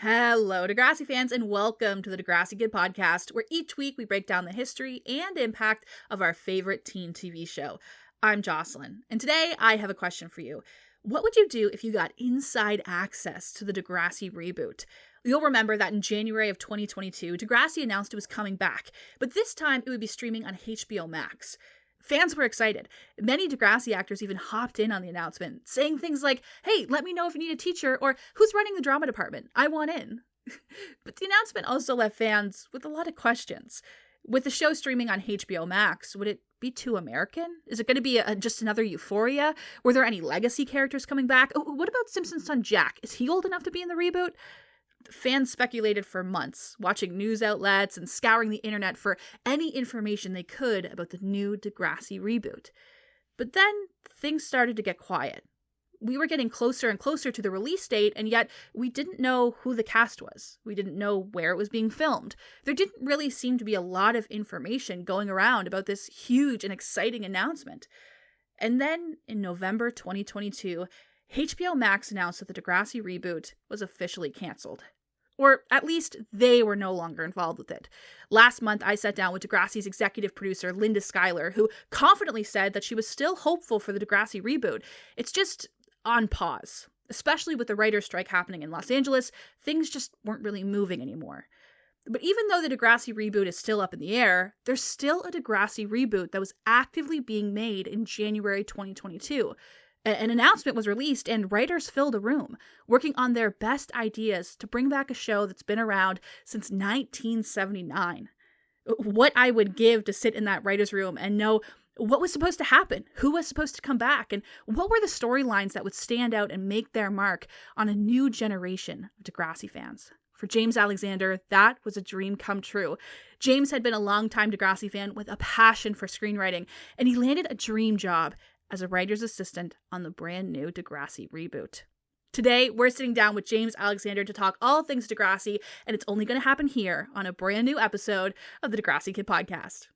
Hello, Degrassi fans, and welcome to the Degrassi Kid podcast, where each week we break down the history and impact of our favorite teen TV show. I'm Jocelyn, and today I have a question for you. What would you do if you got inside access to the Degrassi Reboot? You'll remember that in January of 2022, Degrassi announced it was coming back, but this time it would be streaming on HBO Max. Fans were excited. Many Degrassi actors even hopped in on the announcement, saying things like, "Hey, let me know if you need a teacher," or "Who's running the drama department? I want in." But the announcement also left fans with a lot of questions. With the show streaming on HBO Max, would it be too American? Is it going to be just another Euphoria? Were there any legacy characters coming back? Oh, what about Simpson's son Jack? Is he old enough to be in the reboot? Fans speculated for months, watching news outlets and scouring the internet for any information they could about the new Degrassi reboot. But then things started to get quiet. We were getting closer and closer to the release date, and yet we didn't know who the cast was. We didn't know where it was being filmed. There didn't really seem to be a lot of information going around about this huge and exciting announcement. And then in November 2022, HBO Max announced that the Degrassi reboot was officially canceled. Or at least they were no longer involved with it. Last month, I sat down with Degrassi's executive producer, Linda Schuyler, who confidently said that she was still hopeful for the Degrassi reboot. It's just on pause. Especially with the writer's strike happening in Los Angeles, things just weren't really moving anymore. But even though the Degrassi reboot is still up in the air, there's still a Degrassi reboot that was actively being made in January 2022. An announcement was released and writers filled a room, working on their best ideas to bring back a show that's been around since 1979. What I would give to sit in that writer's room and know what was supposed to happen, who was supposed to come back, and what were the storylines that would stand out and make their mark on a new generation of Degrassi fans. For James Alexander, that was a dream come true. James had been a longtime Degrassi fan with a passion for screenwriting, and he landed a dream job as a writer's assistant on the brand new Degrassi reboot. Today, we're sitting down with James Alexander to talk all things Degrassi, and it's only going to happen here on a brand new episode of the Degrassi Kid podcast.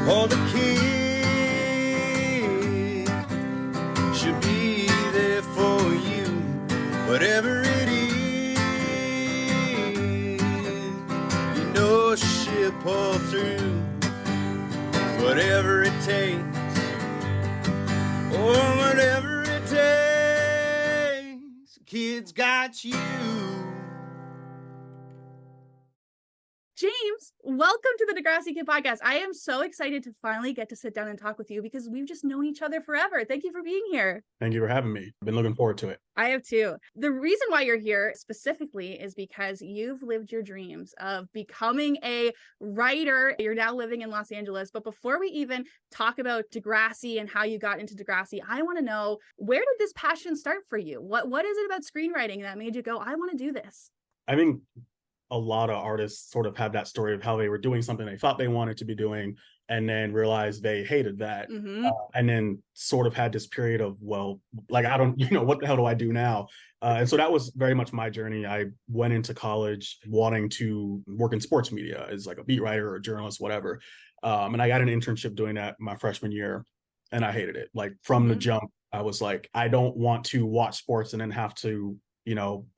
All the kids should be there for you, whatever it is. You know she'll pull through, whatever it takes, or whatever it takes. Kids got you. James, welcome to the Degrassi Kid podcast. I am so excited to finally get to sit down and talk with you because we've just known each other forever. Thank you for being here. Thank you for having me. I've been looking forward to it. I have too. The reason why you're here specifically is because you've lived your dreams of becoming a writer. You're now living in Los Angeles. But before we even talk about Degrassi and how you got into Degrassi, I want to know, where did this passion start for you? What is it about screenwriting that made you go, I want to do this? I think a lot of artists sort of have that story of how they were doing something they thought they wanted to be doing and then realized they hated that. And then sort of had this period of, well, like, I don't, what the hell do I do now? And so that was very much my journey. I went into college wanting to work in sports media as like a beat writer or a journalist, whatever. And I got an internship doing that my freshman year and I hated it. Like from the jump, I was like, I don't want to watch sports and then have to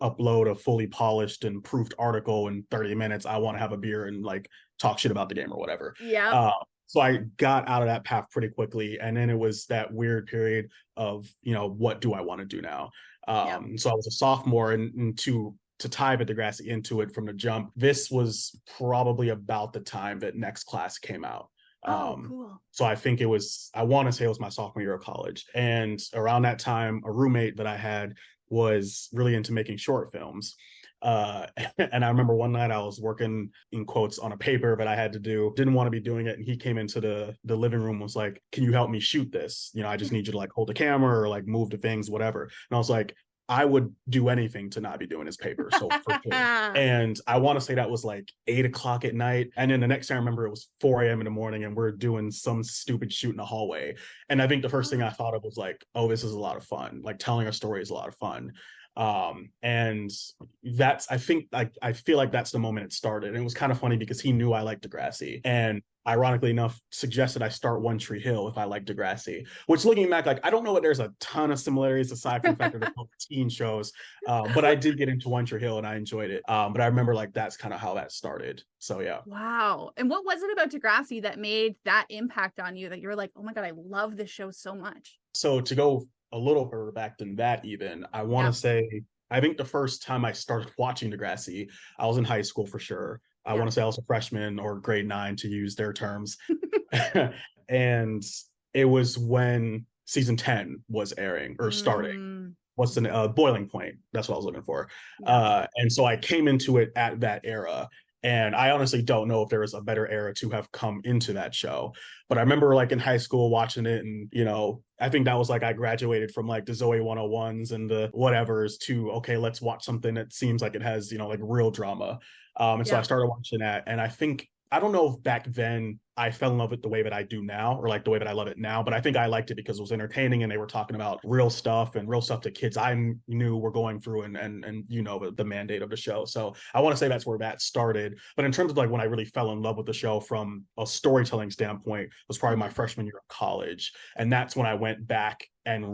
upload a fully polished and proofed article in 30 minutes. I want to have a beer and like talk shit about the game or whatever. Yeah. So I got out of that path pretty quickly. And then it was that weird period of, what do I want to do now? So I was a sophomore and to tie the Degrassi into it from the jump, this was probably about the time that Next Class came out. Cool. So I think I want to say it was my sophomore year of college. And around that time, a roommate that I had was really into making short films. And I remember one night I was working in quotes on a paper that I had to do, didn't want to be doing it. And he came into the living room, was like, can you help me shoot this? I just need you to like hold the camera or like move the things, whatever. And I was like, I would do anything to not be doing his paper. So for sure. And I want to say that was like 8:00 at night. And then the next time I remember it was 4 a.m. in the morning and we're doing some stupid shoot in the hallway. And I think the first thing I thought of was like, oh, this is a lot of fun. Like telling a story is a lot of fun. And that's, I think, I feel like that's the moment it started. And it was kind of funny because he knew I liked Degrassi, and ironically enough, suggested I start One Tree Hill if I like Degrassi. Which, looking back, like, I don't know that there's a ton of similarities aside from the fact that they're both teen shows, but I did get into One Tree Hill and I enjoyed it. But I remember, like, that's kind of how that started. So yeah. Wow. And what was it about Degrassi that made that impact on you that you were like, oh my God, I love this show so much? So to go a little further back than that, even, I want to say, I think the first time I started watching Degrassi, I was in high school for sure. I want to say I was a freshman or grade 9 to use their terms. And it was when season 10 was airing or starting. What's the Boiling Point? That's what I was looking for. And so I came into it at that era. And I honestly don't know if there was a better era to have come into that show. But I remember, like, in high school watching it, and, you know, I think that was like I graduated from like the Zoe 101s and the whatevers to, okay, let's watch something that seems like it has, you know, like real drama. And so I started watching that. And I think, I don't know if back then I fell in love with the way that I do now, or like the way that I love it now, but I think I liked it because it was entertaining and they were talking about real stuff that kids I knew were going through, and you know, the mandate of the show. So I want to say that's where that started. But in terms of like when I really fell in love with the show from a storytelling standpoint was probably my freshman year of college. And that's when I went back and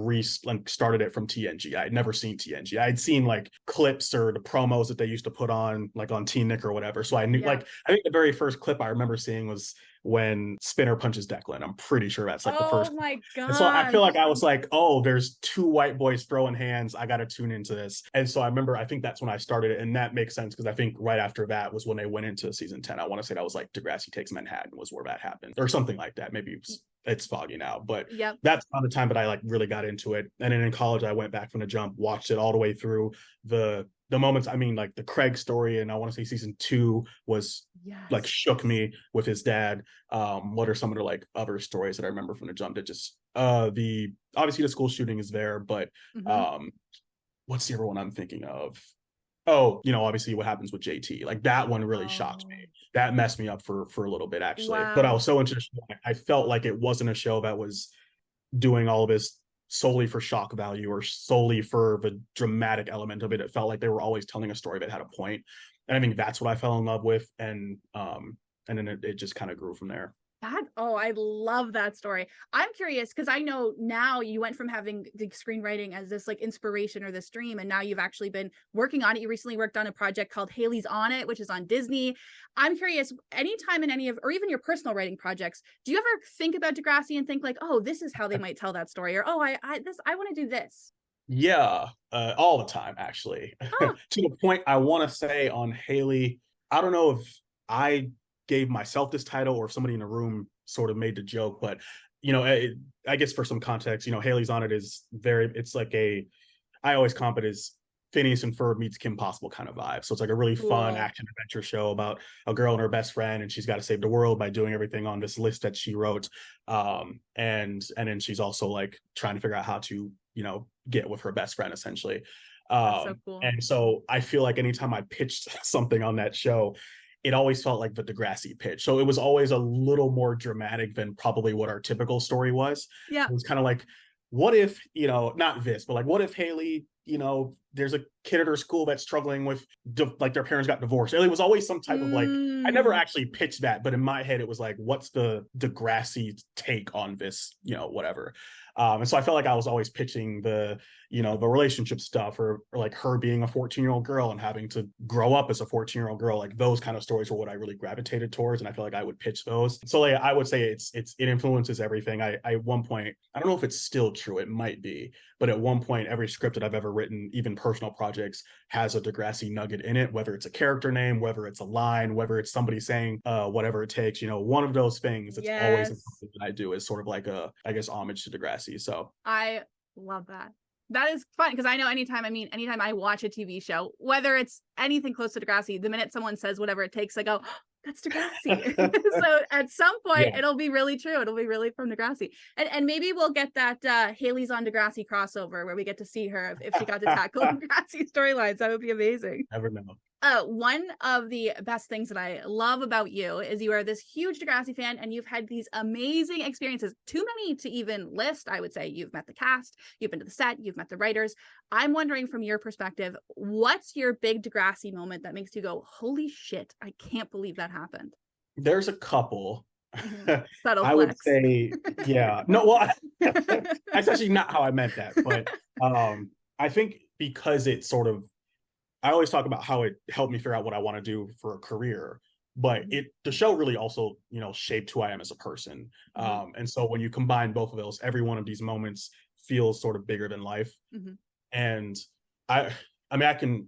started it from TNG. I had never seen TNG. I had seen like clips or the promos that they used to put on, like on Teen Nick or whatever. So I knew, like, I think the very first clip I remember seeing was when Spinner punches Declan. I'm pretty sure that's like the first. Oh my God. And so I feel like I was like, oh, there's two white boys throwing hands. I got to tune into this. And so I remember, I think that's when I started it. And that makes sense because I think right after that was when they went into season 10. I want to say that was like Degrassi Takes Manhattan was where that happened, or something like that. Maybe it's foggy now, but that's not the time that I like really got into it. And then in college, I went back from the jump, watched it all the way through the moments. I mean, like the Craig story, and I want to say season 2 was like shook me with his dad. What are some of the like other stories that I remember from the jump that just obviously the school shooting is there, but what's the other one I'm thinking of? Oh, you know, obviously what happens with JT, like that one really shocked me. That messed me up for a little bit, actually. But I was so interested. I felt like it wasn't a show that was doing all of this solely for shock value or solely for the dramatic element of it. It felt like they were always telling a story that had a point. And I think that's what I fell in love with. And then it just kind of grew from there. I love that story. I'm curious because I know now you went from having the screenwriting as this like inspiration or this dream, and now you've actually been working on it. You recently worked on a project called Haley's on It, which is on Disney. I'm curious, anytime in any of, or even your personal writing projects, do you ever think about Degrassi and think like, oh, this is how they might tell that story, or oh, I want to do this? Yeah, all the time, actually. To the point, I want to say on Haley, I don't know if I gave myself this title or if somebody in the room sort of made the joke, but you know, I guess for some context, you know, Haley's on It is it's like I always comp it as Phineas and Ferb meets Kim Possible kind of vibe. So it's like a really fun action adventure show about a girl and her best friend, and she's got to save the world by doing everything on this list that she wrote. And then she's also like trying to figure out how to, you know, get with her best friend essentially. So cool. And so I feel like anytime I pitched something on that show, it always felt like the Degrassi pitch. So it was always a little more dramatic than probably what our typical story was. Yeah. It was kind of like, what if, you know, not this, but like, what if Haley, you know, there's a kid at her school that's struggling with like their parents got divorced. It was always some type of like, I never actually pitched that, but in my head, it was like, what's the Degrassi take on this, you know, whatever. And so I felt like I was always pitching the, you know, the relationship stuff or like her being a 14-year-old girl and having to grow up as a 14-year-old girl. Like those kind of stories were what I really gravitated towards. And I feel like I would pitch those. So like, I would say it influences everything. I at one point, I don't know if it's still true. It might be, but at one point, every script that I've ever written, even personal projects, has a Degrassi nugget in it, whether it's a character name, whether it's a line, whether it's somebody saying whatever it takes, you know, one of those things that's always something that I do is sort of like a, I guess, homage to Degrassi. So I love that. That is fun because I know anytime I watch a TV show, whether it's anything close to Degrassi, the minute someone says whatever it takes, I go, oh, that's Degrassi. So at some point, it'll be really true. It'll be really from Degrassi. And maybe we'll get that Haley's on Degrassi crossover where we get to see her if she got to tackle Degrassi storylines. That would be amazing. Never know. One of the best things that I love about you is you are this huge Degrassi fan, and you've had these amazing experiences, too many to even list. I would say you've met the cast, you've been to the set, you've met the writers. I'm wondering from your perspective, what's your big Degrassi moment that makes you go, holy shit, I can't believe that happened? There's a couple. Subtle I would flex. say, yeah. No, well, that's actually not how I meant that. But I think because it sort of, I always talk about how it helped me figure out what I want to do for a career, but the show really also, shaped who I am as a person. And so when you combine both of those, every one of these moments feels sort of bigger than life. And I mean, I can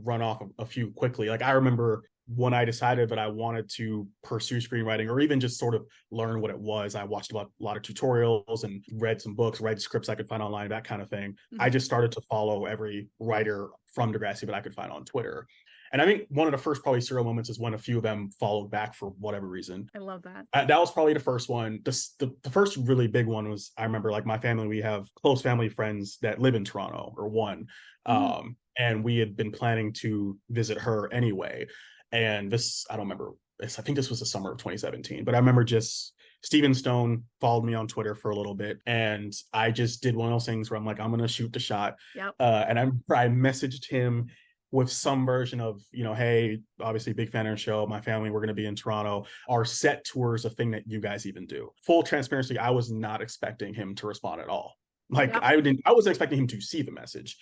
run off a few quickly. Like, I remember when I decided that I wanted to pursue screenwriting, or even just sort of learn what it was, I watched a lot of tutorials and read some books, read scripts I could find online, that kind of thing. I just started to follow every writer from Degrassi that I could find on Twitter. And I think one of the first probably serial moments is when a few of them followed back for whatever reason. I love that. That was probably the first one. The first really big one was, I remember, like, my family, we have close family friends that live in Toronto, or one. And we had been planning to visit her anyway. And this, I don't remember, I think this was the summer of 2017, but I remember just Steven Stone followed me on Twitter for a little bit, and I just did one of those things where I'm like, I'm going to shoot the shot. And I messaged him with some version of, hey, obviously big fan of the show, my family, we're going to be in Toronto. Our set tour is a thing that you guys even do. Full transparency, I was not expecting him to respond at all. Like, I wasn't expecting him to see the message.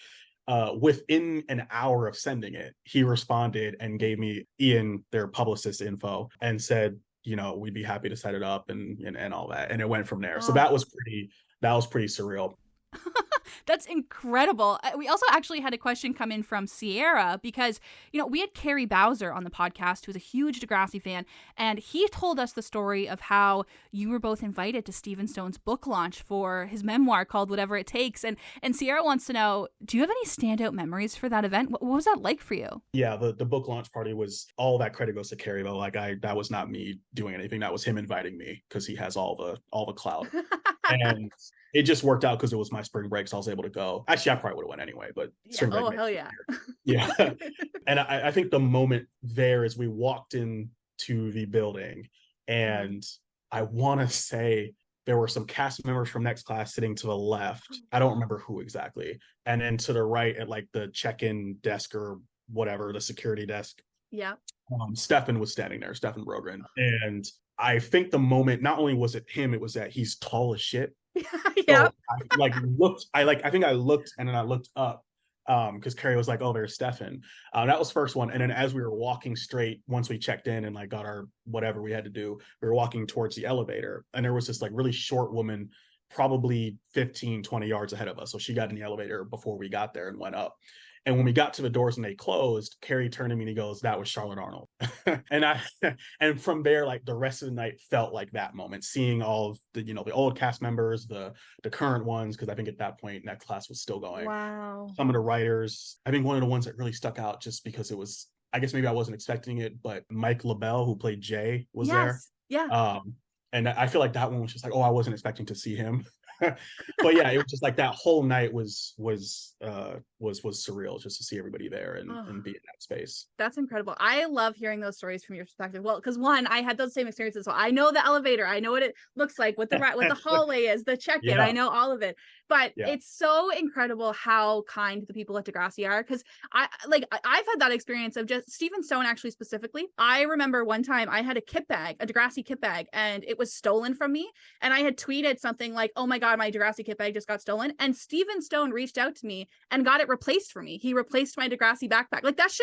Within an hour of sending it, he responded and gave me Ian, their publicist, info, and said, we'd be happy to set it up and all that. And it went from there. So that was pretty surreal. That's incredible. We also actually had a question come in from Sierra because, we had Carrie Bowser on the podcast, who's a huge Degrassi fan, and he told us the story of how you were both invited to Steven Stone's book launch for his memoir called Whatever It Takes. And Sierra wants to know, do you have any standout memories for that event? What was that like for you? Yeah, the book launch party was, all that credit goes to Carrie, though. Like, that was not me doing anything. That was him inviting me because he has all the clout. And it just worked out because it was my spring break, so I was able to go. Actually, I probably would have went anyway, but spring break. Oh, hell yeah. Yeah. And I think the moment there is we walked into the building, and I want to say there were some cast members from Next Class sitting to the left. I don't remember who exactly. And then to the right at, like, the check-in desk or whatever, the security desk. Yeah. Stefan was standing there, Stefan Brogren. And I think the moment, not only was it him, it was that he's tall as shit. Yeah. So I think I looked, and then I looked up because Carrie was like, oh, there's Stefan. That was the first one. And then as we were walking straight, once we checked in and, like, got our whatever we had to do, we were walking towards the elevator, and there was this, like, really short woman, probably 15, 20 yards ahead of us. So she got in the elevator before we got there and went up. And when we got to the doors and they closed, Carrie turned to me and he goes, that was Charlotte Arnold. and from there, like, the rest of the night felt like that moment, seeing all of the, the old cast members, the current ones, because I think at that point that class was still going. Wow. Some of the writers, I think one of the ones that really stuck out just because it was, I guess maybe I wasn't expecting it, but Mike LaBelle, who played Jay, was there. Yeah. And I feel like that one was just like, oh, I wasn't expecting to see him. But yeah, it was just like that whole night was surreal, just to see everybody there and be in that space. That's incredible. I love hearing those stories from your perspective. Well, because one, I had those same experiences. So I know the elevator, I know what it looks like, what the hallway is, the check-in. I know all of it. But it's so incredible how kind the people at Degrassi are. Because I've had that experience of just Steven Stone, actually, specifically. I remember one time I had a Degrassi kit bag, and it was stolen from me. And I had tweeted something like, oh my God, my Degrassi kit bag just got stolen. And Steven Stone reached out to me and got it replaced for me. He replaced my Degrassi backpack. Like, that's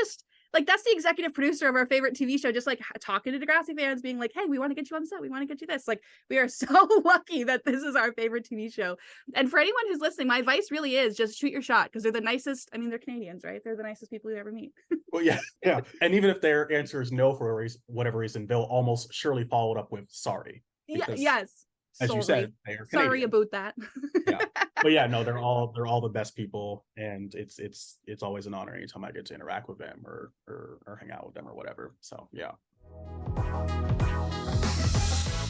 the executive producer of our favorite TV show, just like talking to Degrassi fans, being like, hey, we want to get you on set. We want to get you this. Like, we are so lucky that this is our favorite TV show. And for anyone who's listening, my advice really is just shoot your shot, because they're the nicest. I mean, they're Canadians, right? They're the nicest people you ever meet. Well, yeah. And even if their answer is no for whatever reason, they'll almost surely follow it up with sorry. Yes. As you said, they are Canadian. Sorry about that. Yeah. But yeah, no, they're all the best people, and it's always an honor anytime I get to interact with them or hang out with them or whatever. So yeah.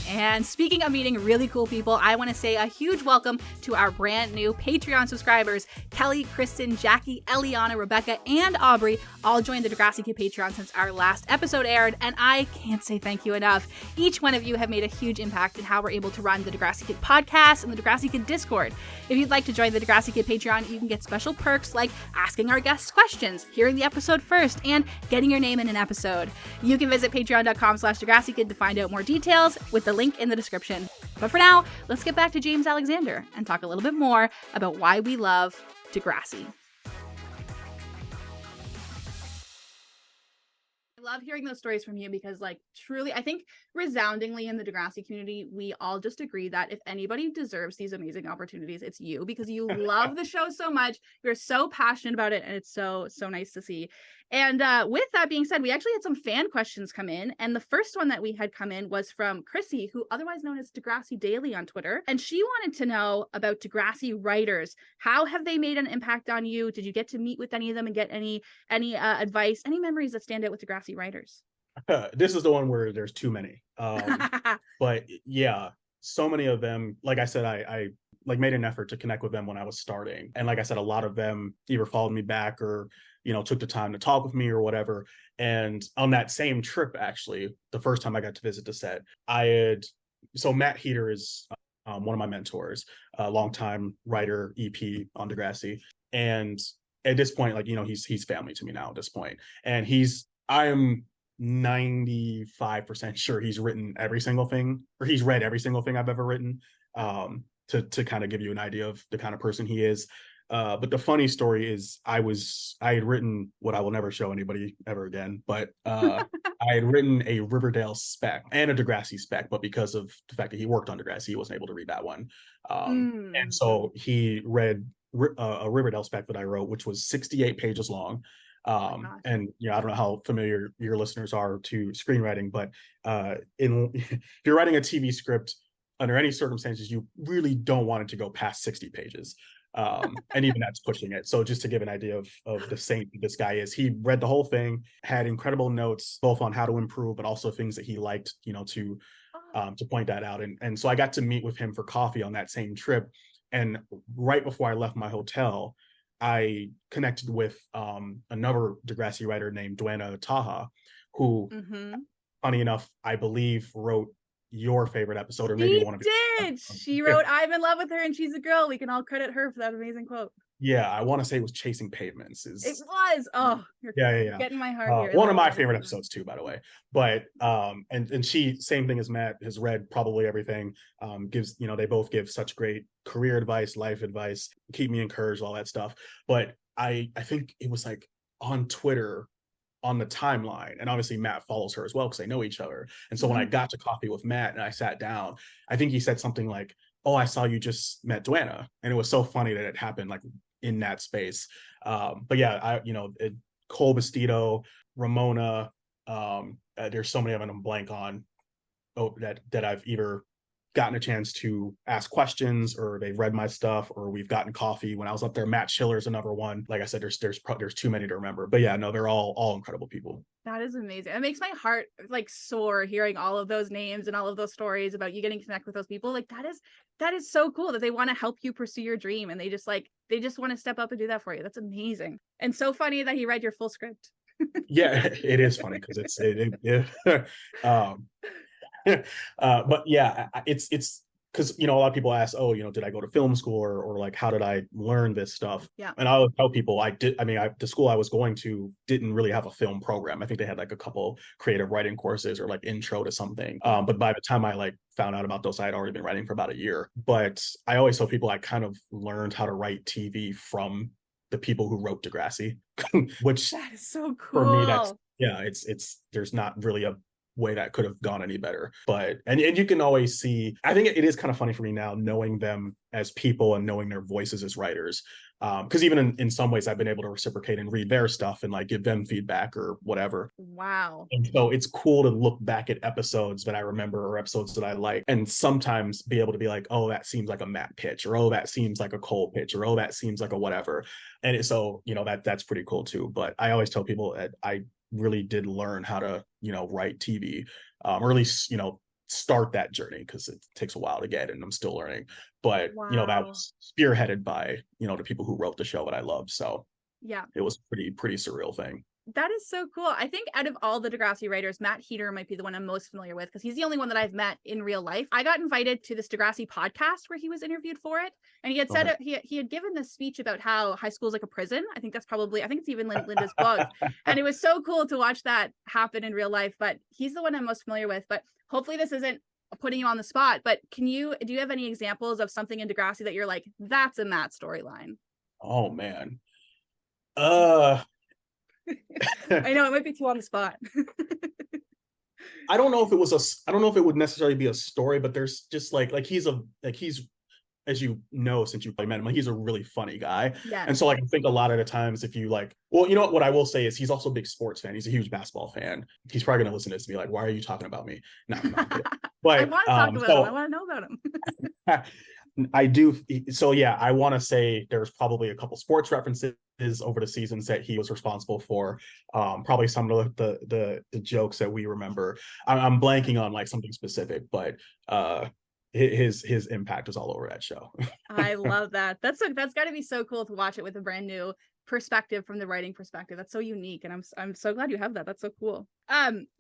And speaking of meeting really cool people, I want to say a huge welcome to our brand new Patreon subscribers. Kelly, Kristen, Jackie, Eliana, Rebecca, and Aubrey all joined the Degrassi Kid Patreon since our last episode aired, and I can't say thank you enough. Each one of you have made a huge impact in how we're able to run the Degrassi Kid podcast and the Degrassi Kid Discord. If you'd like to join the Degrassi Kid Patreon, you can get special perks like asking our guests questions, hearing the episode first, and getting your name in an episode. You can visit patreon.com/DegrassiKid to find out more details with the link in the description. But for now, let's get back to James Alexander and talk a little bit more about why we love Degrassi. I love hearing those stories from you because, like, truly, I think resoundingly in the Degrassi community, we all just agree that if anybody deserves these amazing opportunities, it's you, because you love the show so much. You're so passionate about it, and it's so nice to see. And with that being said, we actually had some fan questions come in, and the first one that we had come in was from Chrissy, who otherwise known as Degrassi Daily on Twitter, and she wanted to know about Degrassi writers. How have they made an impact on you? Did you get to meet with any of them and get any advice, any memories that stand out with Degrassi writers? This is the one where there's too many. But yeah, so many of them. Like I said, I like made an effort to connect with them when I was starting, and like I said, a lot of them either followed me back or took the time to talk with me or whatever. And on that same trip, actually, the first time I got to visit the set, so Matt Heater is one of my mentors, a longtime writer, EP on Degrassi, and at this point, like he's family to me now at this point, and I am 95% sure he's written every single thing, or he's read every single thing I've ever written, to kind of give you an idea of the kind of person he is. But the funny story is I had written what I will never show anybody ever again, but I had written a Riverdale spec and a Degrassi spec, but because of the fact that he worked on Degrassi, he wasn't able to read that one. And so he read a Riverdale spec that I wrote, which was 68 pages long. And I don't know how familiar your listeners are to screenwriting, but if you're writing a TV script, under any circumstances, you really don't want it to go past 60 pages. And even that's pushing it. So just to give an idea of the saint this guy is, he read the whole thing, had incredible notes, both on how to improve, but also things that he liked, to point that out. And so I got to meet with him for coffee on that same trip. And right before I left my hotel, I connected with another Degrassi writer named Duana Taha, who, funny enough, I believe wrote your favorite episode, or maybe one of your. She wrote "I'm in love with her and she's a girl." We can all credit her for that amazing quote. Yeah, I want to say it was Chasing Pavements. It was. Oh, you're getting my heart here. One of my favorite episodes too, by the way. But and she, same thing as Matt, has read probably everything. Gives they both give such great career advice, life advice, keep me encouraged, all that stuff. But I think it was like on Twitter, on the timeline, and obviously Matt follows her as well because they know each other. And so when I got to coffee with Matt and I sat down, I think he said something like, "Oh, I saw you just met Duana," and it was so funny that it happened like in that space. But yeah, Cole Bastido, Ramona, there's so many of them I'm blank on. That I've either gotten a chance to ask questions, or they've read my stuff, or we've gotten coffee when I was up there. Matt Schiller's another one. Like I said, there's too many to remember, but yeah, no, they're all incredible people. That is amazing. It makes my heart like soar hearing all of those names and all of those stories about you getting to connect with those people. Like that is so cool that they want to help you pursue your dream, and they just want to step up and do that for you. That's amazing. And so funny that he read your full script. Yeah, it is funny because but yeah, it's because a lot of people ask, oh, did I go to film school, or like how did I learn this stuff? Yeah. And I would tell people the school I was going to didn't really have a film program. I think they had like a couple creative writing courses or like intro to something. But by the time I like found out about those, I had already been writing for about a year. But I always tell people I kind of learned how to write TV from the people who wrote Degrassi, which that is so cool. For me, it's there's not really a way that could have gone any better. But and you can always see, I think it is kind of funny for me now knowing them as people and knowing their voices as writers, because even in some ways I've been able to reciprocate and read their stuff and like give them feedback or whatever. Wow. And so it's cool to look back at episodes that I remember or episodes that I like, and sometimes be able to be like, oh, that seems like a Matt pitch, or oh, that seems like a Cole pitch, or oh, that seems like a whatever. And so that's pretty cool too. But I always tell people that I really did learn how to write TV, or at least start that journey, because it takes a while to get, and I'm still learning. But that Wow. was spearheaded by the people who wrote the show that I love. So Yeah. it was a pretty surreal thing. That is so cool. I think out of all the Degrassi writers, Matt Heater might be the one I'm most familiar with, because he's the only one that I've met in real life. I got invited to this Degrassi podcast where he was interviewed for it. And he had said he had given this speech about how high school is like a prison. I think it's even Linda's book. And it was so cool to watch that happen in real life. But he's the one I'm most familiar with. But hopefully this isn't putting you on the spot. But do you have any examples of something in Degrassi that you're like, that's a Matt storyline? Oh man. I know it might be too on the spot. I don't know if it would necessarily be a story, but there's just he's as you know, since you met him, he's a really funny guy. Yeah. And so I think a lot of the times, if you what I will say is he's also a big sports fan. He's a huge basketball fan. He's probably going to listen to this and be like, why are you talking about me? No, but I want to talk about him. I want to know about him. I do. So yeah, I want to say there's probably a couple sports references over the seasons that he was responsible for. Probably some of the jokes that we remember. I'm blanking on something specific, but his impact is all over that show. I love that. That's got to be so cool to watch it with a brand new perspective from the writing perspective. That's so unique, and I'm so glad you have that. That's so cool.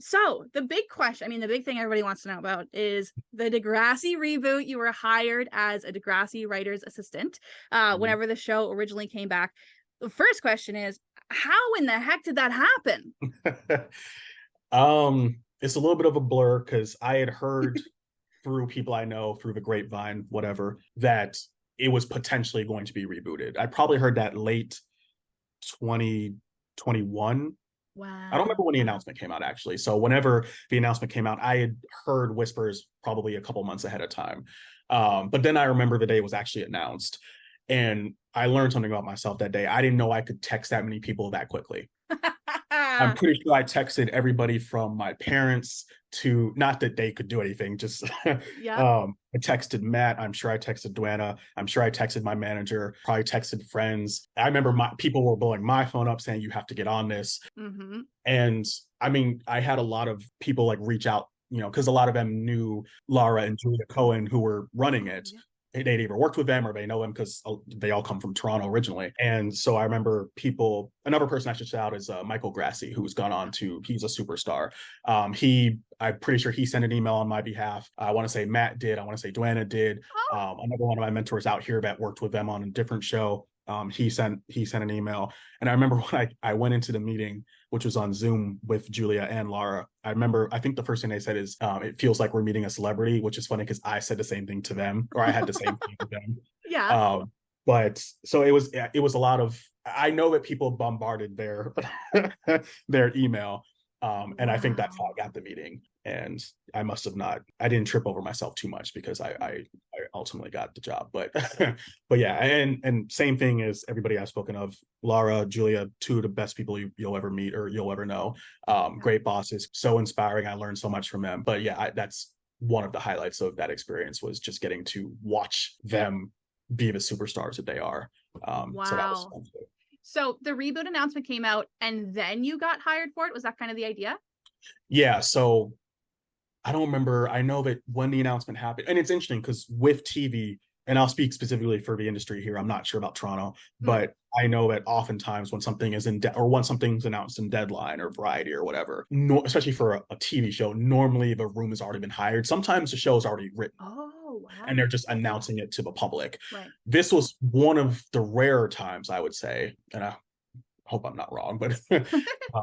So the big question, the big thing everybody wants to know about is the Degrassi reboot. You were hired as a Degrassi writer's assistant whenever the show originally came back. The first question is, how in the heck did that happen? It's a little bit of a blur, because I had heard through people I know, through the grapevine, whatever, that it was potentially going to be rebooted. I probably heard that late 2021. Wow. I don't remember when the announcement came out, actually. So whenever the announcement came out, I had heard whispers probably a couple months ahead of time. But then I remember the day it was actually announced. And I learned something about myself that day. I didn't know I could text that many people that quickly. I'm pretty sure I texted everybody from my parents to, not that they could do anything, just I texted Matt. I'm sure I texted Duana. I'm sure I texted my manager, probably texted friends. I remember people were blowing my phone up saying, you have to get on this. Mm-hmm. And I had a lot of people reach out, because a lot of them knew Laura and Julia Cohen, who were running it. Yeah. They'd either worked with them or they know them, because they all come from Toronto originally. And so I remember another person I should shout out is Michael Grassi, who's gone on he's a superstar. I'm pretty sure he sent an email on my behalf. I want to say Matt did. I want to say Duana did. Another one of my mentors out here that worked with them on a different show, he sent an email. And I remember when I went into the meeting, which was on Zoom with Julia and Laura, I think the first thing they said is, it feels like we're meeting a celebrity, which is funny because I said the same thing to them, or I had the same thing to them. Yeah. But so it was a lot of, I know that people bombarded their email. And I think that's how I got the meeting. And I didn't trip over myself too much, because I ultimately got the job. But but yeah, and same thing as everybody I've spoken of, Laura, Julia, two of the best people you'll ever meet or you'll ever know. Great bosses, so inspiring. I learned so much from them. But yeah, that's one of the highlights of that experience, was just getting to watch them be the superstars that they are. Wow. So that was fun too. So the reboot announcement came out and then you got hired for it. Was that kind of the idea? Yeah. So I don't remember. I know that when the announcement happened, and it's interesting because with TV, and I'll speak specifically for the industry here, I'm not sure about Toronto, but I know that oftentimes when something is when something's announced in Deadline or Variety or whatever, especially for a TV show, normally the room has already been hired. Sometimes the show is already written. Oh, wow. And they're just announcing it to the public. Right. This was one of the rare times, I would say, and I hope I'm not wrong, but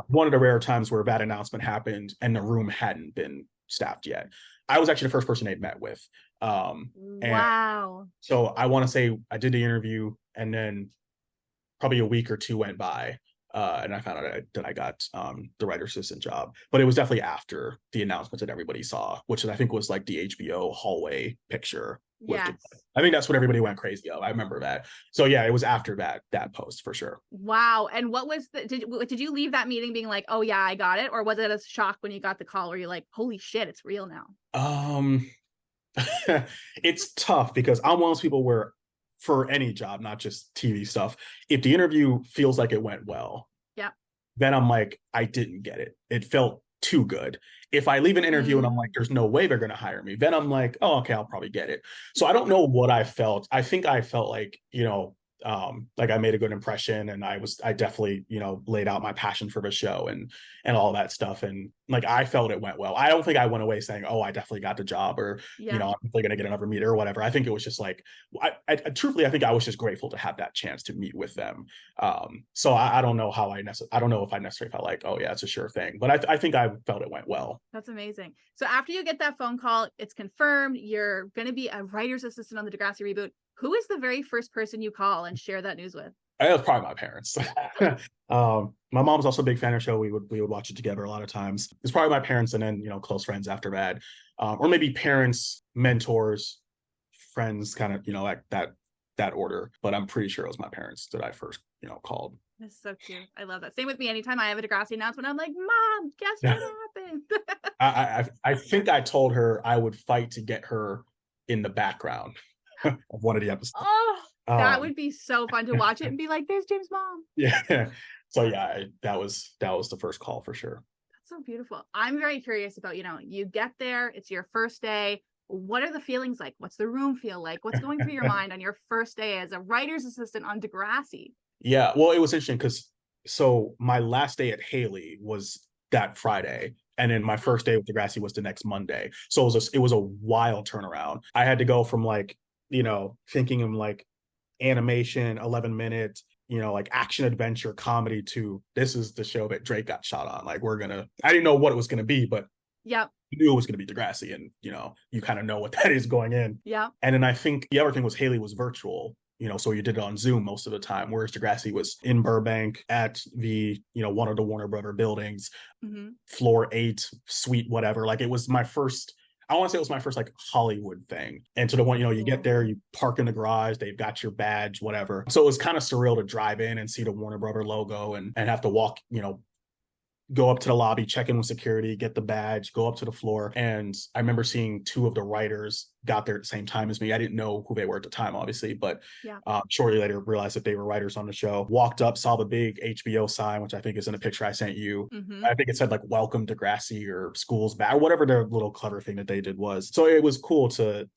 one of the rare times where that announcement happened and the room hadn't been staffed yet. I was actually the first person they met with. Wow. So I want to say I did the interview, and then probably a week or two went by, and I found out that I got the writer assistant job. But it was definitely after the announcement that everybody saw, which I think was like the HBO hallway picture. Yes. I think that's what everybody went crazy of. I remember that. So yeah, it was after that post for sure. Wow. And what was did you leave that meeting being like, oh yeah, I got it? Or was it a shock when you got the call, or you're like, holy shit, it's real now? It's tough because I'm one of those people where, for any job, not just TV stuff, if the interview feels like it went well, yeah, then I'm like, I didn't get it. It felt too good. If I leave an interview and I'm like, Mm. there's no way they're going to hire me, then I'm like, oh, okay, I'll probably get it. So I don't know what I felt. I think I felt like, like I made a good impression, and I definitely, laid out my passion for the show and all that stuff. And like, I felt it went well. I don't think I went away saying, oh, I definitely got the job, or, Yeah. I'm definitely going to get another meter or whatever. I think it was just like, truthfully, I think I was just grateful to have that chance to meet with them. So I don't know how I don't know if I necessarily felt like, oh yeah, it's a sure thing, but I think I felt it went well. That's amazing. So after you get that phone call, it's confirmed you're going to be a writer's assistant on the Degrassi Reboot. Who is the very first person you call and share that news with? It was probably my parents. My mom's also a big fan of the show. We would watch it together a lot of times. It's probably my parents, and then close friends after that, or maybe parents, mentors, friends, kind of like that order. But I'm pretty sure it was my parents that I first called. That's so cute. I love that. Same with me. Anytime I have a Degrassi announcement, I'm like, Mom, guess what happened? I think I told her I would fight to get her in the background of one of the episodes. Oh, that would be so fun to watch it and be like, there's James' mom. Yeah. So yeah, that was the first call for sure. That's so beautiful. I'm very curious about, you get there, it's your first day. What are the feelings like? What's the room feel like? What's going through your mind on your first day as a writer's assistant on Degrassi? Yeah, well, it was interesting because my last day at Haley was that Friday, and then my first day with Degrassi was the next Monday. So it was a wild turnaround. I had to go from like, thinking of like animation, 11-minute, like action adventure comedy to this is the show that Drake got shot on. Like I didn't know what it was gonna be, but yep. I knew it was gonna be Degrassi, and you kind of know what that is going in. Yeah. And then I think the other thing was Haley was virtual. So you did it on Zoom most of the time, whereas Degrassi was in Burbank at the, one of the Warner Brother buildings, floor 8, suite, whatever. Like it was my first, I want to say it was my first like Hollywood thing. And to the one, you get there, you park in the garage, they've got your badge, whatever. So it was kind of surreal to drive in and see the Warner Brother logo and have to walk, go up to the lobby, check in with security, get the badge, go up to the floor. And I remember seeing 2 of the writers got there at the same time as me. I didn't know who they were at the time, obviously, but shortly later realized that they were writers on the show. Walked up, saw the big HBO sign, which I think is in a picture I sent you. I think it said like "Welcome to Degrassi" or "School's Back" or whatever their little clever thing that they did was. So it was cool to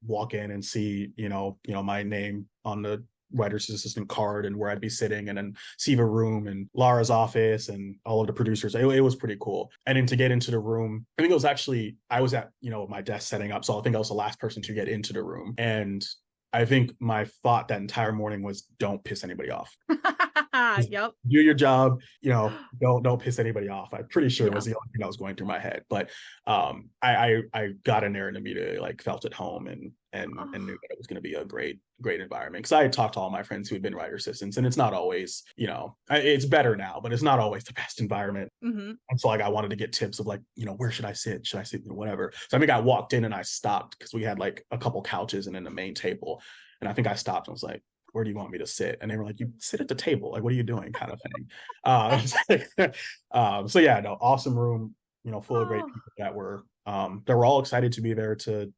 walk in and see my name on the writer's assistant card and where I'd be sitting, and then see the room and Laura's office and all of the producers. It was pretty cool. And then to get into the room, I think it was actually, I was at, my desk setting up. So I think I was the last person to get into the room. And I think my thought that entire morning was, don't piss anybody off. Yep. Do your job, don't piss anybody off. I'm pretty sure it was the only thing that was going through my head. But I got in there and immediately like felt at home and knew that it was going to be a great environment. Because I had talked to all my friends who had been writer assistants, and it's not always, it's better now, but it's not always the best environment. And so like I wanted to get tips of like, where should I sit? Should I sit, whatever. So I think I walked in and I stopped because we had like a couple couches and then the main table. And I think I stopped and was like, where do you want me to sit? And they were like, you sit at the table. Like, what are you doing? Kind of thing. So yeah, no, awesome room, full of great people that were all excited to be there to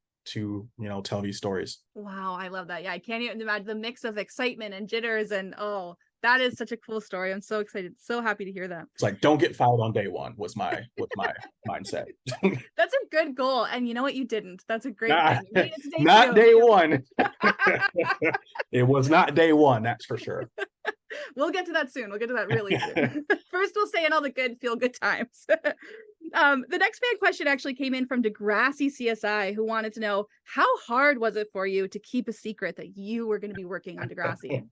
tell these stories. Wow, I love that. Yeah, I can't even imagine the mix of excitement and jitters, and that is such a cool story. I'm so excited, so happy to hear that. It's like, don't get fired on day one was my mindset. That's a good goal, and you know what? You didn't. That's a great thing. Not day one. It was not day one, that's for sure. We'll get to that soon. We'll get to that really soon. First, we'll stay in all the good, feel good times. The next fan question actually came in from Degrassi CSI, who wanted to know, how hard was it for you to keep a secret that you were going to be working on Degrassi?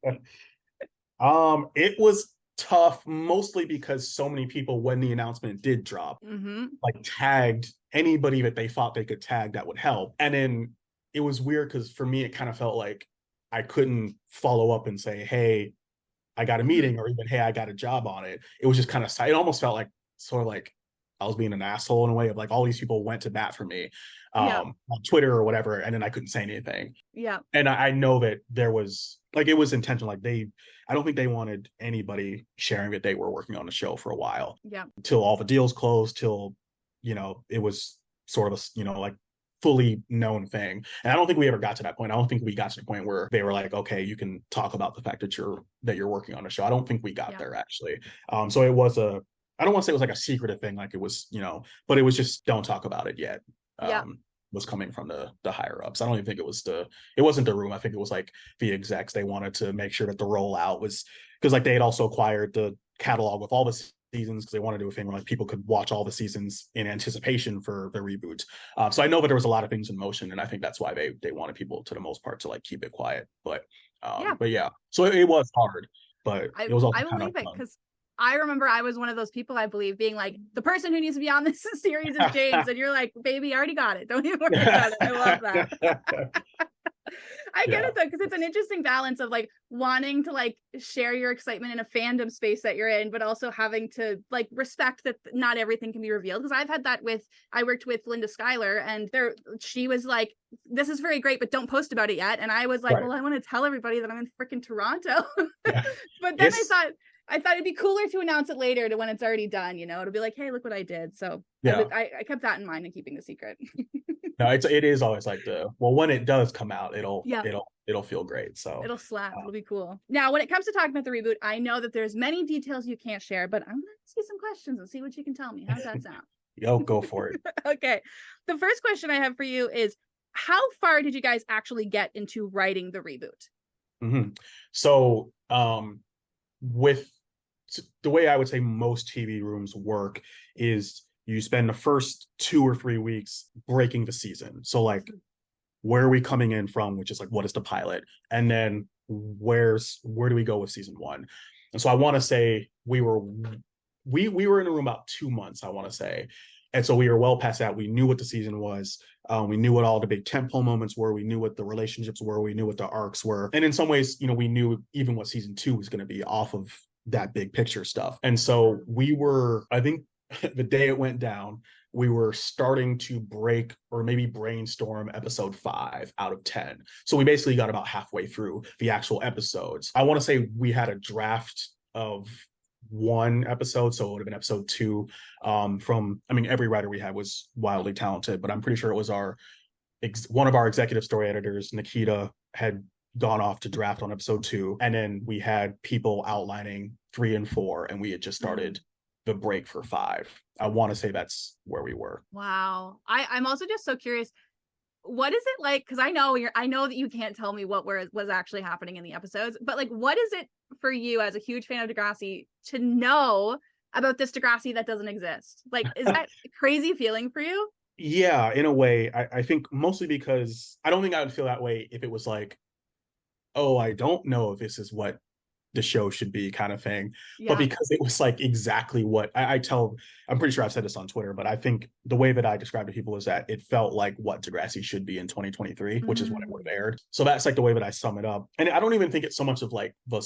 It was tough, mostly because so many people, when the announcement did drop, like tagged anybody that they thought they could tag that would help. And then it was weird because for me, it kind of felt like I couldn't follow up and say, hey, I got a meeting, or even, hey, I got a job on it. It was just kind of, it almost felt like sort of like I was being an asshole in a way of like all these people went to bat for me on Twitter or whatever, and then I couldn't say anything. Yeah. And I know that there was like, it was intentional. Like I don't think they wanted anybody sharing that they were working on the show for a while. Yeah. Till all the deals closed, till, it was sort of a, like fully known thing. And I don't think we ever got to that point. I don't think we got to the point where they were like, okay, you can talk about the fact that you're working on a show. I don't think we got there actually. So it was a I don't want to say it was like a secretive thing, like it was, but it was just don't talk about it yet. Yeah. Was coming from the higher ups. I don't even think it wasn't the room. I think it was like the execs. They wanted to make sure that the rollout was, because like they had also acquired the catalog with all the seasons, because they wanted to do a thing where like people could watch all the seasons in anticipation for the reboot. So I know that there was a lot of things in motion, and I think that's why they wanted people to the most part to like keep it quiet. But yeah, so it was hard, but it was also I believe it, because I remember I was one of those people, I believe, being like, the person who needs to be on this series is James. And you're like, baby, I already got it. Don't even worry about it. I love that. I get it though, because it's an interesting balance of like wanting to like share your excitement in a fandom space that you're in, but also having to like respect that not everything can be revealed. Because I've had that I worked with Linda Schuyler, and she was like, this is very great, but don't post about it yet. And I was like, well, I want to tell everybody that I'm in freaking Toronto. But then I thought it'd be cooler to announce it later, to when it's already done, it'll be like, hey, look what I did. So I kept that in mind and keeping the secret. No, it is always like when it does come out, it'll feel great. So it'll slap. It'll be cool. Now, when it comes to talking about the reboot, I know that there's many details you can't share, but I'm going to ask you some questions and see what you can tell me. How's that sound? Yo, go for it. Okay. The first question I have for you is, how far did you guys actually get into writing the reboot? Mm-hmm. So, with the way I would say most TV rooms work is you spend the first 2 or 3 weeks breaking the season. So like, where are we coming in from, which is like, what is the pilot? And then where do we go with season 1? And so I want to say we were in a room about 2 months, I want to say. And so we were well past that. We knew what the season was. We knew what all the big tentpole moments were. We knew what the relationships were. We knew what the arcs were. And in some ways, we knew even what season 2 was going to be off of that big picture stuff. And so we were, I think the day it went down, we were starting to break or maybe brainstorm episode 5 out of 10. So we basically got about halfway through the actual episodes. I want to say we had a draft of 1 episode, so it would have been episode 2 every writer we had was wildly talented, but I'm pretty sure it was one of our executive story editors, Nikita, had gone off to draft on episode 2, and then we had people outlining 3 and 4, and we had just started the break for 5. I want to say that's where we were. Wow. I'm also just so curious, what is it like, because I know that you can't tell me what was actually happening in the episodes, but like, what is it for you as a huge fan of Degrassi to know about this Degrassi that doesn't exist? Like, is that a crazy feeling for you? Yeah, in a way. I think mostly because I don't think I would feel that way if it was like, oh, I don't know if this is what the show should be, kind of thing. Yeah. But because it was like exactly what I'm pretty sure I've said this on Twitter, but I think the way that I describe to people is that it felt like what Degrassi should be in 2023, which is when it would have aired. So that's like the way that I sum it up. And I don't even think it's so much of like the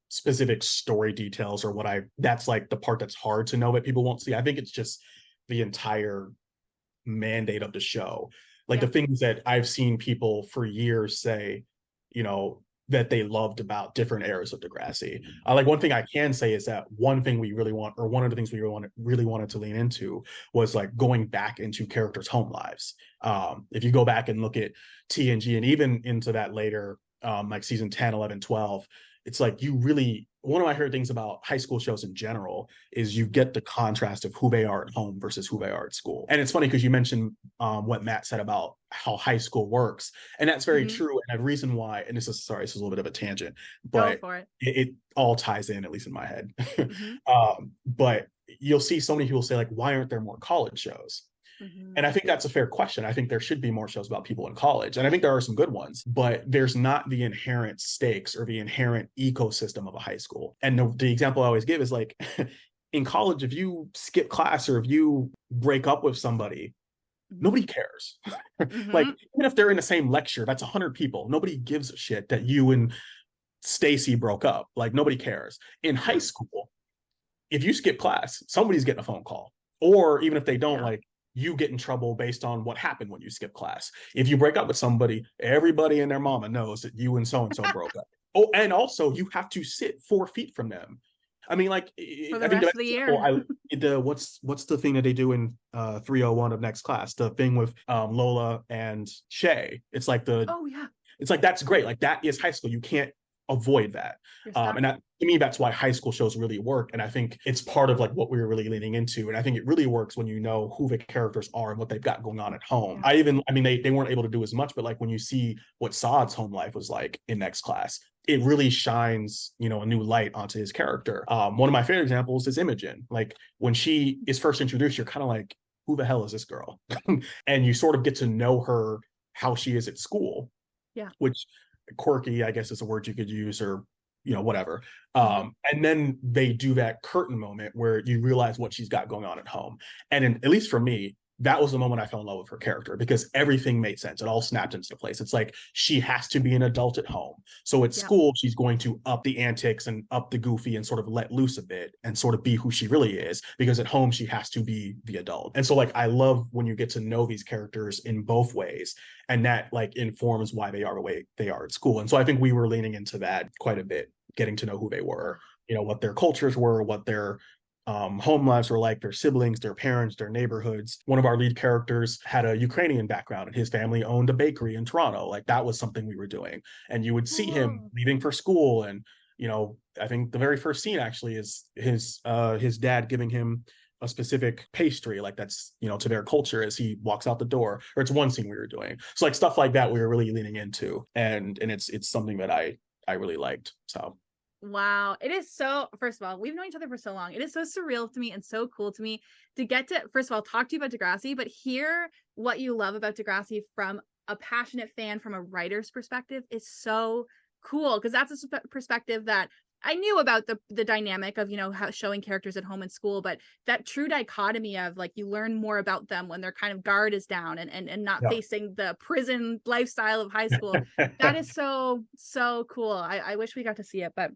specific story details or that's like the part that's hard to know that people won't see. I think it's just the entire mandate of the show. Like the things that I've seen people for years say, that they loved about different eras of Degrassi. Like one thing I can say is that one thing we really want, or one of the things we really wanted to lean into was like going back into characters' home lives. If you go back and look at TNG and even into that later, like season 10, 11, 12, it's like one of my favorite things about high school shows in general is you get the contrast of who they are at home versus who they are at school. And it's funny because you mentioned what Matt said about how high school works. And that's very true. And the reason why, and this is a little bit of a tangent, but it all ties in, at least in my head. But you'll see so many people say like, why aren't there more college shows? And I think that's a fair question. I think there should be more shows about people in college. And I think there are some good ones, but there's not the inherent stakes or the inherent ecosystem of a high school. And the example I always give is like, in college, if you skip class or if you break up with somebody, nobody cares. Like, even if they're in the same lecture, that's 100 people. Nobody gives a shit that you and Stacy broke up. Like, nobody cares. In high school, if you skip class, somebody's getting a phone call. Or even if they don't, like, you get in trouble based on what happened when you skip class. If you break up with somebody, everybody and their mama knows that you and so-and-so broke up. Oh, and also you have to sit 4 feet from them. I mean, like, for the rest of the year. What's the thing that they do in 301 of Next Class? The thing with Lola and Shay. It's like it's like, that's great. Like, that is high school. You can't avoid that. And that, to me, that's why high school shows really work. And I think it's part of like what we were really leaning into. And I think it really works when you know who the characters are and what they've got going on at home. They weren't able to do as much, but like when you see what Saad's home life was like in Next Class, it really shines, a new light onto his character. One of my favorite examples is Imogen. Like when she is first introduced, you're kind of like, who the hell is this girl? And you sort of get to know her, how she is at school. Yeah. Which quirky, I guess, is a word you could use, or whatever. And then they do that curtain moment where you realize what she's got going on at home. And at least for me, that was the moment I fell in love with her character, because everything made sense. It all snapped into place. It's like she has to be an adult at home. So at school, she's going to up the antics and up the goofy and sort of let loose a bit and sort of be who she really is, because at home, she has to be the adult. And so like, I love when you get to know these characters in both ways, and that like informs why they are the way they are at school. And so I think we were leaning into that quite a bit, getting to know who they were, what their cultures were, what their home lives were like, their siblings, their parents, their neighborhoods. One of our lead characters had a Ukrainian background, and his family owned a bakery in Toronto. Like that was something we were doing. And you would see him leaving for school. And, I think the very first scene actually is his dad giving him a specific pastry, like that's, to their culture, as he walks out the door. Or it's one scene we were doing. So like stuff like that we were really leaning into. And it's something that I really liked. So wow. It is so, first of all, we've known each other for so long. It is so surreal to me and so cool to me to get to, first of all, talk to you about Degrassi, but hear what you love about Degrassi from a passionate fan, from a writer's perspective, is so cool. Because that's a perspective that I knew about, the dynamic of, how showing characters at home and school, but that true dichotomy of like, you learn more about them when their kind of guard is down and not facing the prison lifestyle of high school. That is so, so cool. I wish we got to see it, but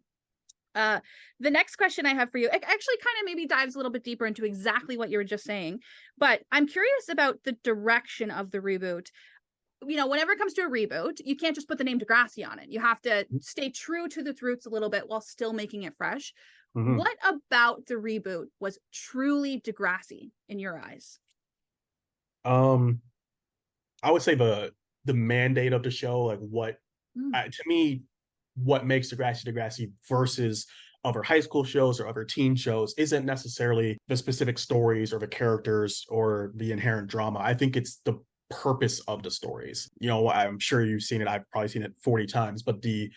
the next question I have for you actually kind of maybe dives a little bit deeper into exactly what you were just saying, but I'm curious about the direction of the reboot. Whenever it comes to a reboot, you can't just put the name Degrassi on it. You have to stay true to its roots a little bit while still making it fresh. What about the reboot was truly Degrassi in your eyes? I would say the mandate of the show, like what to me, what makes Degrassi versus other high school shows or other teen shows isn't necessarily the specific stories or the characters or the inherent drama. I think it's the purpose of the stories. I'm sure you've seen it. I've probably seen it 40 times, but the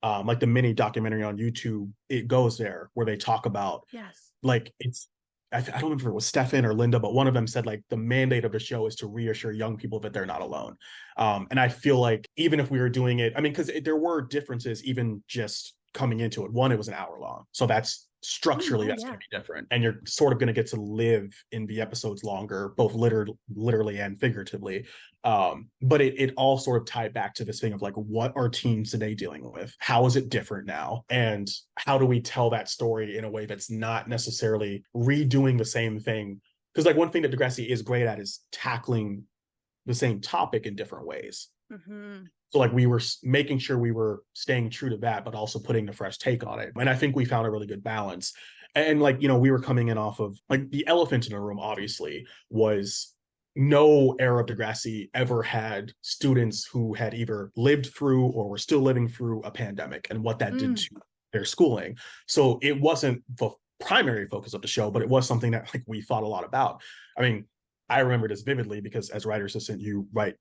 like the mini documentary on YouTube, it goes there where they talk about, like, it's, I don't remember if it was Stefan or Linda, but one of them said like the mandate of the show is to reassure young people that they're not alone. And I feel like even if we were doing it, because there were differences even just coming into it. One, it was an hour long. So that's structurally, that's going to be different. And you're sort of going to get to live in the episodes longer, both literally and figuratively. But it all sort of tied back to this thing of like, what are teens today dealing with? How is it different now? And how do we tell that story in a way that's not necessarily redoing the same thing? Because like one thing that Degrassi is great at is tackling the same topic in different ways. So like we were making sure we were staying true to that, but also putting a fresh take on it. And I think we found a really good balance. And like, we were coming in off of like the elephant in the room, obviously, was no era of Degrassi ever had students who had either lived through or were still living through a pandemic and what that did to their schooling. So it wasn't the primary focus of the show, but it was something that like we thought a lot about. I remember this vividly because as writer assistant, you write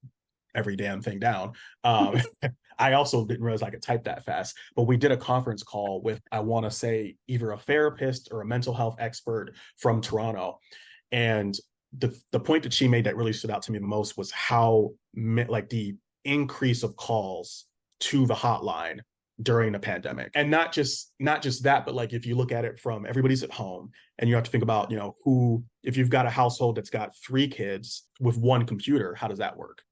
every damn thing down. I also didn't realize I could type that fast, but we did a conference call with, I want to say, either a therapist or a mental health expert from Toronto. And the point that she made that really stood out to me the most was how like the increase of calls to the hotline during the pandemic. And not just that, but like if you look at it from everybody's at home and you have to think about, who, if you've got a household that's got 3 kids with 1 computer, how does that work?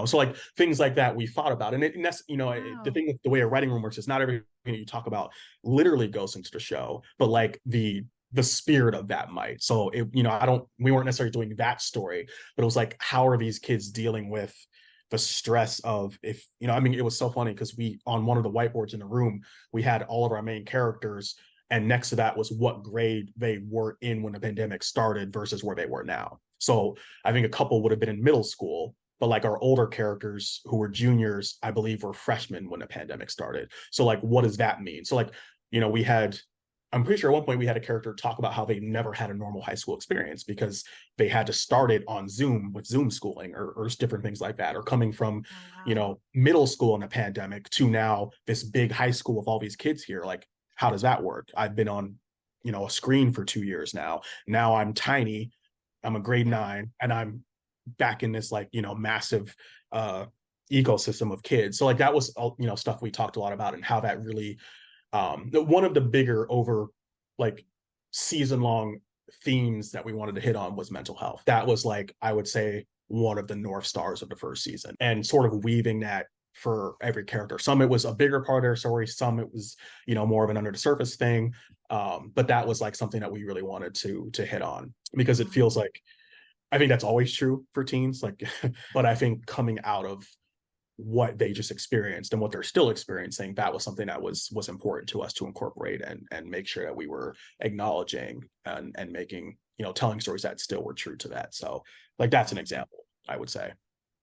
So like things like that we thought about. And that's, the thing with the way a writing room works is not everything you talk about literally goes into the show, but like the spirit of that might. So it, we weren't necessarily doing that story, but it was like, how are these kids dealing with the stress of, if, it was so funny because we, on one of the whiteboards in the room, we had all of our main characters, and next to that was what grade they were in when the pandemic started versus where they were now. So I think a couple would have been in middle school but like our older characters who were juniors, I believe, were freshmen when the pandemic started. So like, what does that mean? So like, we had, I'm pretty sure at one point we had a character talk about how they never had a normal high school experience because they had to start it on Zoom with Zoom schooling or different things like that, or coming from, middle school in the pandemic to now this big high school with all these kids here. Like, how does that work? I've been on, a screen for 2 years now. Now I'm tiny. I'm a grade 9 and I'm back in this like, massive ecosystem of kids. So like that was, stuff we talked a lot about and how that really, one of the bigger over like season long themes that we wanted to hit on was mental health. That was like, I would say, one of the North Stars of the first season, and sort of weaving that for every character. Some it was a bigger part of their story, some it was, more of an under the surface thing. But that was like something that we really wanted to hit on, because it feels like, I think that's always true for teens, like, but I think coming out of what they just experienced and what they're still experiencing, that was something that was important to us to incorporate and make sure that we were acknowledging and making, telling stories that still were true to that. So like, that's an example, I would say.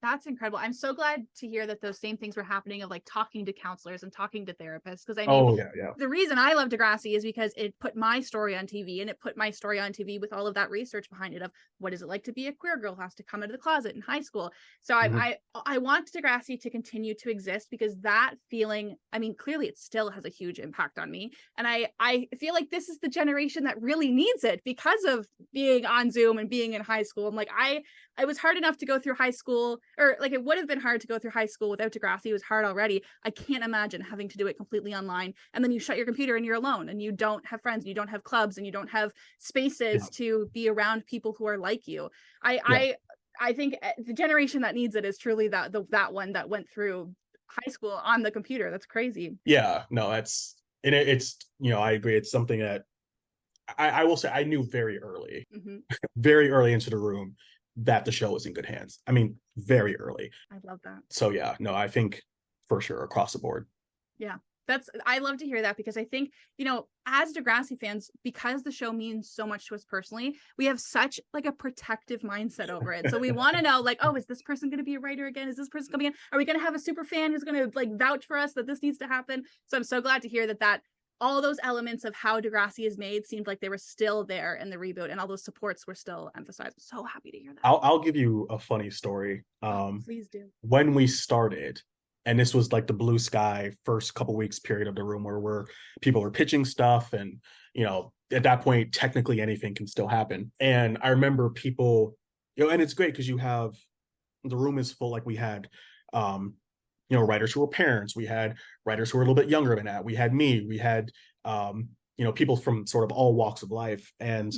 That's incredible. I'm so glad to hear that those same things were happening, of like talking to counselors and talking to therapists. Because I mean, the reason I love Degrassi is because it put my story on TV, and it put my story on TV with all of that research behind it of what is it like to be a queer girl who has to come out of the closet in high school. So I want Degrassi to continue to exist, because that feeling, I mean, clearly it still has a huge impact on me. And I feel like this is the generation that really needs it because of being on Zoom and being in high school. And like, I was hard enough to go through high school, or like it would have been hard to go through high school without Degrassi. It was hard already. I can't imagine having to do it completely online. And then you shut your computer and you're alone, and you don't have friends, and you don't have clubs, and you don't have spaces to be around people who are like you. I think the generation that needs it is truly that one that went through high school on the computer. That's crazy. Yeah, no, it's, I agree. It's something that I will say I knew very early, very early into the room, that the show was in good hands. I mean, very early. I love that. So yeah, no, I think for sure across the board. Yeah. I love to hear that, because I think, as Degrassi fans, because the show means so much to us personally, we have such like a protective mindset over it. So we want to know like, oh, is this person going to be a writer again? Is this person coming in? Are we going to have a super fan who's going to like vouch for us that this needs to happen? So I'm so glad to hear that all those elements of how Degrassi is made seemed like they were still there in the reboot, and all those supports were still emphasized. I'm so happy to hear that. I'll give you a funny story. Please do. When we started, and this was like the blue sky first couple weeks period of the room where people are pitching stuff, and at that point technically anything can still happen. And I remember people, and it's great because you have, the room is full. Like we had writers who were parents, we had writers who were a little bit younger than that, we had me, we had people from sort of all walks of life. And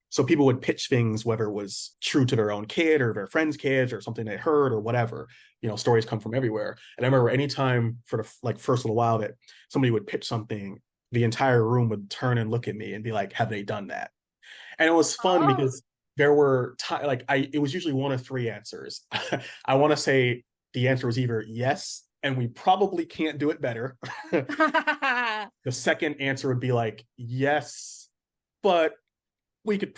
so people would pitch things, whether it was true to their own kid or their friends' kids or something they heard or whatever. Stories come from everywhere. And I remember anytime for the like first little while that somebody would pitch something, the entire room would turn and look at me and be like, have they done that? And it was fun because there were it was usually one of three answers. I want to say the answer was either yes, and we probably can't do it better. The second answer would be like, yes, but we could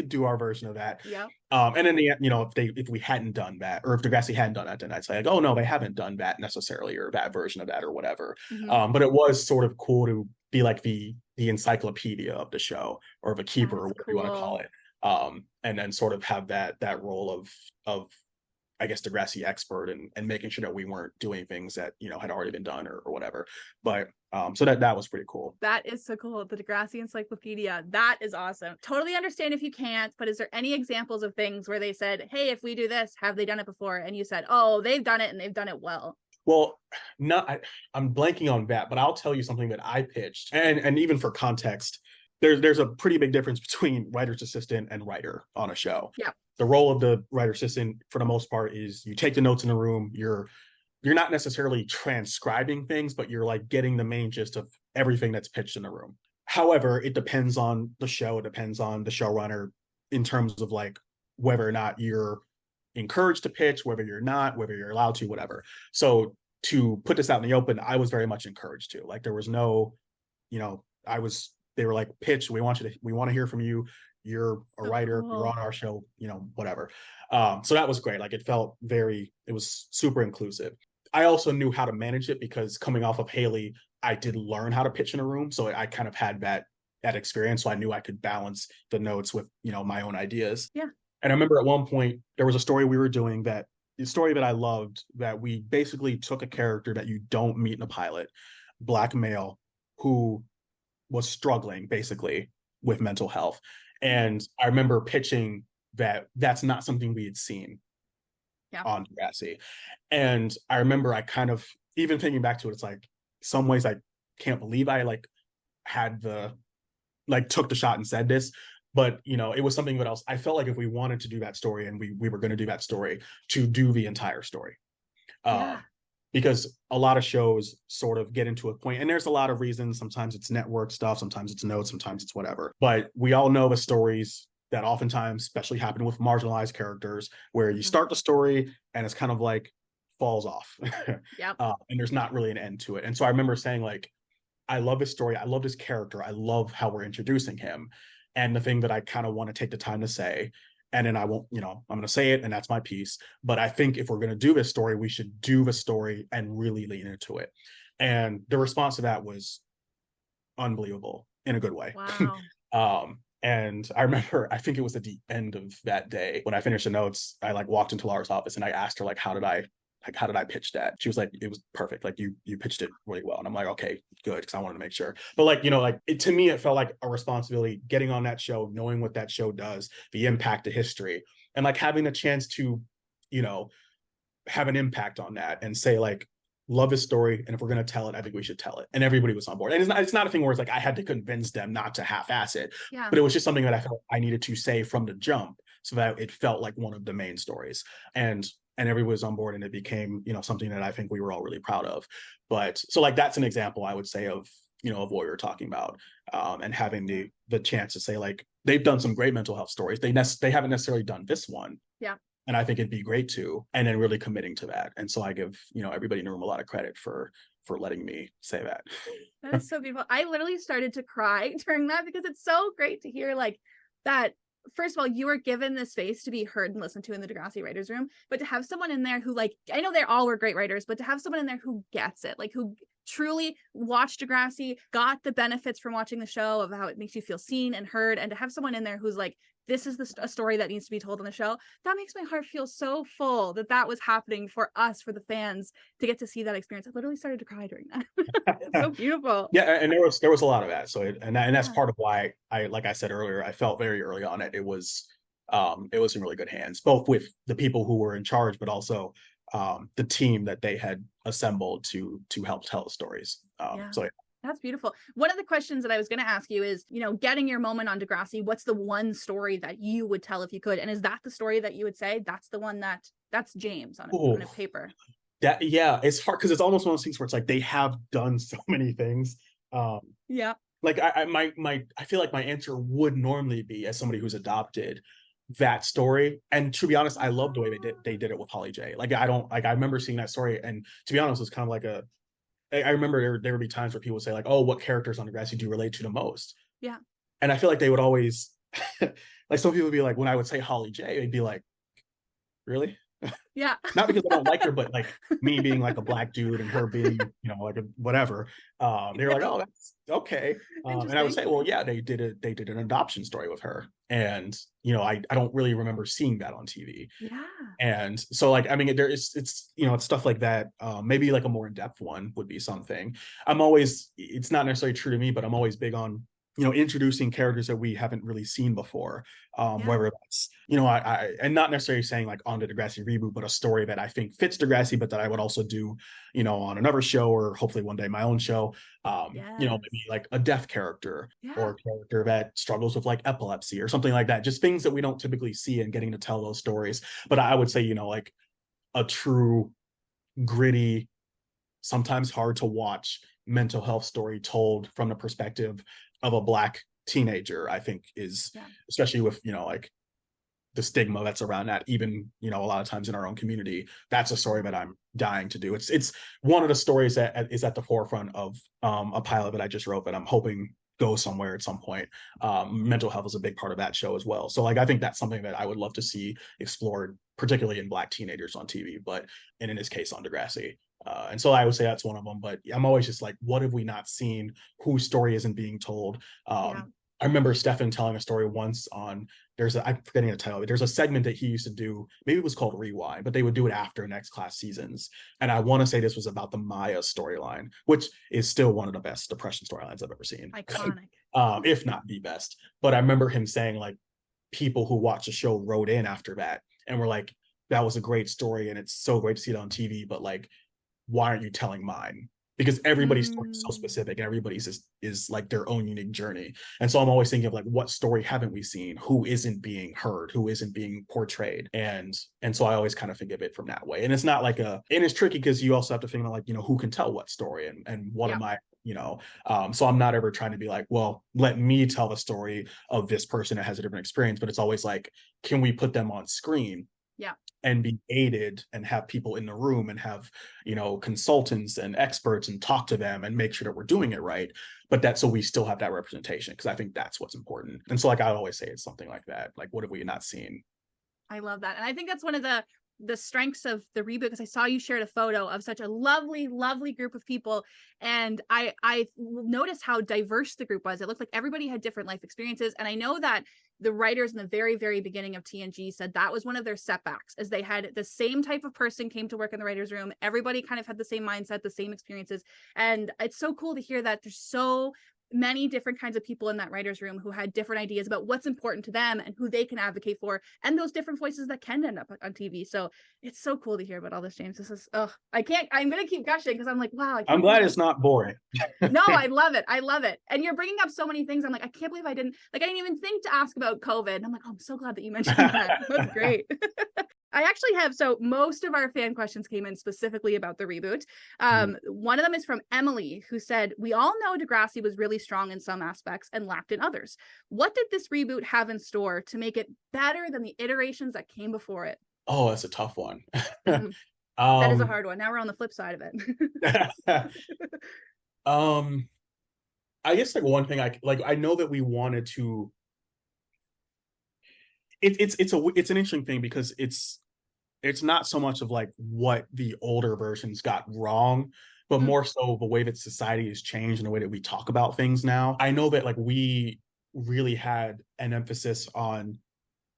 do our version of that. Yeah. And in the end, if we hadn't done that, or if Degrassi hadn't done that, then I'd say like, oh no, they haven't done that necessarily, or that version of that, or whatever. But it was sort of cool to be like the encyclopedia of the show, or the keeper, or whatever you want to call it. And then sort of have that role of I guess Degrassi expert, and making sure that we weren't doing things that had already been done or whatever. But so that was pretty cool. That is so cool. The Degrassi encyclopedia. That is awesome. Totally understand if you can't, but is there any examples of things where they said, hey, if we do this, have they done it before? And you said, oh, they've done it and they've done it well. Well, I'm blanking on that, but I'll tell you something that I pitched, and even for context, there's a pretty big difference between writer's assistant and writer on a show. Yeah. The role of the writer assistant, for the most part, is you take the notes in the room. You're not necessarily transcribing things, but you're like getting the main gist of everything that's pitched in the room. However, it depends on the show. It depends on the showrunner in terms of like whether or not you're encouraged to pitch, whether you're not, whether you're allowed to, whatever. So to put this out in the open, I was very much encouraged to. Like there was no, they were like, pitch. We want to hear from you. you're a So writer, cool. you're on our show, whatever. So that was great. Like it was super inclusive. I also knew how to manage it because coming off of Haley, I did learn how to pitch in a room. So I kind of had that experience. So I knew I could balance the notes with, my own ideas. Yeah. And I remember at one point there was a story we were doing the story that I loved, that we basically took a character that you don't meet in a pilot, Black male, who was struggling basically with mental health. And I remember pitching that's not something we had seen on Degrassi. And I remember I kind of, even thinking back to it, it's like some ways I can't believe I took the shot and said this, but it was something that else. I felt like if we wanted to do that story and we were going to do that story, to do the entire story. Because a lot of shows sort of get into a point, and there's a lot of reasons. Sometimes it's network stuff, sometimes it's notes, sometimes it's whatever. But we all know the stories that oftentimes, especially happen with marginalized characters, where you start the story and it's kind of like falls off. And there's not really an end to it. And so I remember saying, like, I love this story. I love this character. I love how we're introducing him. And the thing that I kind of want to take the time to say, and then I won't, I'm going to say it and that's my piece. But I think if we're going to do this story, we should do the story and really lean into it. And the response to that was unbelievable in a good way. Wow. And I remember, I think it was at the end of that day when I finished the notes, I walked into Laura's office and I asked her, how did I pitch that? She was like, it was perfect. Like you pitched it really well. And I'm like, okay, good. Cause I wanted to make sure. But to me, it felt like a responsibility getting on that show, knowing what that show does, the impact of history, and having a chance to, have an impact on that and say, love this story. And if we're going to tell it, I think we should tell it. And everybody was on board. And it's not a thing where it's like, I had to convince them not to half-ass it, but it was just something that I felt I needed to say from the jump so that it felt like one of the main stories. And everybody was on board and it became, something that I think we were all really proud of. But so that's an example I would say of, of what we were talking about, and having the chance to say, they've done some great mental health stories. They haven't necessarily done this one. Yeah. And I think it'd be great to, and then really committing to that. And so I give, everybody in the room a lot of credit for letting me say that. That is so beautiful. I literally started to cry during that because it's so great to hear that. First of all, you were given the space to be heard and listened to in the Degrassi writers room, but to have someone in there who I know they all were great writers, but to have someone in there who gets it, who truly watched Degrassi, got the benefits from watching the show of how it makes you feel seen and heard, and to have someone in there who's this is a story that needs to be told on the show, that makes my heart feel so full that was happening for us, for the fans, to get to see that experience. I literally started to cry during that. It's so beautiful. Yeah, and there was a lot of that. So that's part of why I, like I said earlier, I felt very early on it was in really good hands, both with the people who were in charge, but also the team that they had assembled to help tell the stories. So yeah. That's beautiful. One of the questions that I was going to ask you is, getting your moment on Degrassi, what's the one story that you would tell if you could? And is that the story that you would say that's the one that's James on a paper? It's hard because it's almost one of those things where it's like they have done so many things. I feel like my answer would normally be, as somebody who's adopted, that story. And to be honest, I love the way they did it with Holly J. I remember seeing that story, and to be honest, it was kind of I remember there would be times where people would say oh, what characters on Degrassi do you relate to the most? Yeah. And I feel like they would always some people would be when I would say Holly J, they'd be like, really? Yeah. Not because I don't like her, but me being a Black dude and her being, a whatever. They were oh, that's okay. And I would say, well, yeah, they did an adoption story with her. And, I don't really remember seeing that on TV. Yeah. And so it's stuff like that. Maybe a more in-depth one would be something. It's not necessarily true to me, but I'm always big on, introducing characters that we haven't really seen before. Whether that's, I and not necessarily saying on the Degrassi Reboot, but a story that I think fits Degrassi, but that I would also do, on another show, or hopefully one day my own show. Maybe a deaf character, or a character that struggles with epilepsy or something like that. Just things that we don't typically see, and getting to tell those stories. But I would say, a true gritty, sometimes hard to watch mental health story told from the perspective of a Black teenager, I think is, especially with, the stigma that's around that, even, a lot of times in our own community, that's a story that I'm dying to do. It's one of the stories that is at the forefront of a pilot that I just wrote that I'm hoping go somewhere at some point. Mental health is a big part of that show as well. So like I think that's something that I would love to see explored, particularly in Black teenagers on TV, but and in this case on Degrassi. And so I would say that's one of them. But I'm always just like, what have we not seen? Whose story isn't being told? I remember Stefan telling a story once on I'm forgetting the title. There's a segment that he used to do. Maybe it was called Rewind, but they would do it after next class seasons. And I want to say this was about the Maya storyline, which is still one of the best depression storylines I've ever seen. Iconic. If not the best. But I remember him saying like people who watched the show wrote in after that and were like, that was a great story and it's so great to see it on TV, but like, why aren't you telling mine? Because everybody's story is so specific and everybody's is like their own unique journey. And so I'm always thinking of like, what story haven't we seen? Who isn't being heard? Who isn't being portrayed? And so I always kind of think of it from that way. And it's not like and it's tricky because you also have to think of like, who can tell what story and what am I, so I'm not ever trying to be like, well, let me tell the story of this person that has a different experience, but it's always like, can we put them on screen? Yeah. And be aided and have people in the room and have, consultants and experts and talk to them and make sure that we're doing it right. But that's so we still have that representation, because I think that's what's important. And so like I always say it's something like that. Like, what have we not seen? I love that. And I think that's one of the strengths of the reboot, because I saw you shared a photo of such a lovely, lovely group of people. And I noticed how diverse the group was. It looked like everybody had different life experiences. And I know that the writers in the very, very beginning of TNG said that was one of their setbacks, as they had the same type of person came to work in the writer's room. Everybody kind of had the same mindset, the same experiences. And it's so cool to hear that there's so many different kinds of people in that writer's room who had different ideas about what's important to them and who they can advocate for, and those different voices that can end up on TV. So it's so cool to hear about all this, James. This is, I'm going to keep gushing because I'm like, wow. I'm glad it's not boring. No, I love it. I love it. And you're bringing up so many things. I'm like, I can't believe I didn't even think to ask about COVID. And I'm like, oh, I'm so glad that you mentioned that. That's great. I actually have, so most of our fan questions came in specifically about the reboot. One of them is from Emily, who said, we all know Degrassi was really strong in some aspects and lacked in others. What did this reboot have in store to make it better than the iterations that came before it? Oh, that's a tough one. That is a hard one. Now we're on the flip side of it. I guess like one thing I know that we wanted to, it's an interesting thing because it's not so much of like what the older versions got wrong, but more so the way that society has changed and the way that we talk about things now. I know that like we really had an emphasis on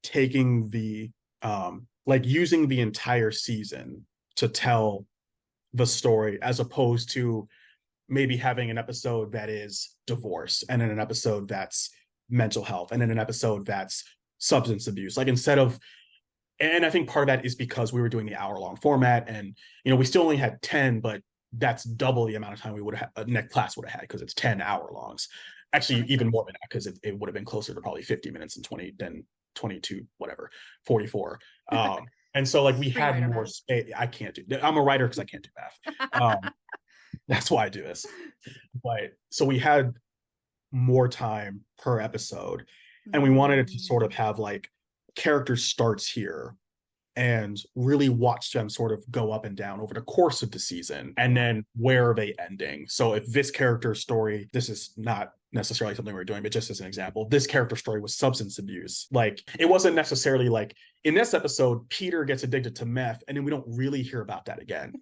taking the like using the entire season to tell the story, as opposed to maybe having an episode that is divorce, and then an episode that's mental health, and then an episode that's substance abuse. Like instead of, and I think part of that is because we were doing the hour-long format, and we still only had 10, but that's double the amount of time we would have next class would have had, because it's 10 hour-longs. Actually, even more than that, because it would have been closer to probably 50 minutes and 22, whatever, 44. And so like we had more space. I'm a writer because I can't do math. That's why I do this. But so we had more time per episode, and we wanted it to sort of have like character starts here and really watch them sort of go up and down over the course of the season, and then where are they ending. So if this character story, this is not necessarily something we're doing, but just as an example, this character story was substance abuse. Like it wasn't necessarily like in this episode Peter gets addicted to meth and then we don't really hear about that again.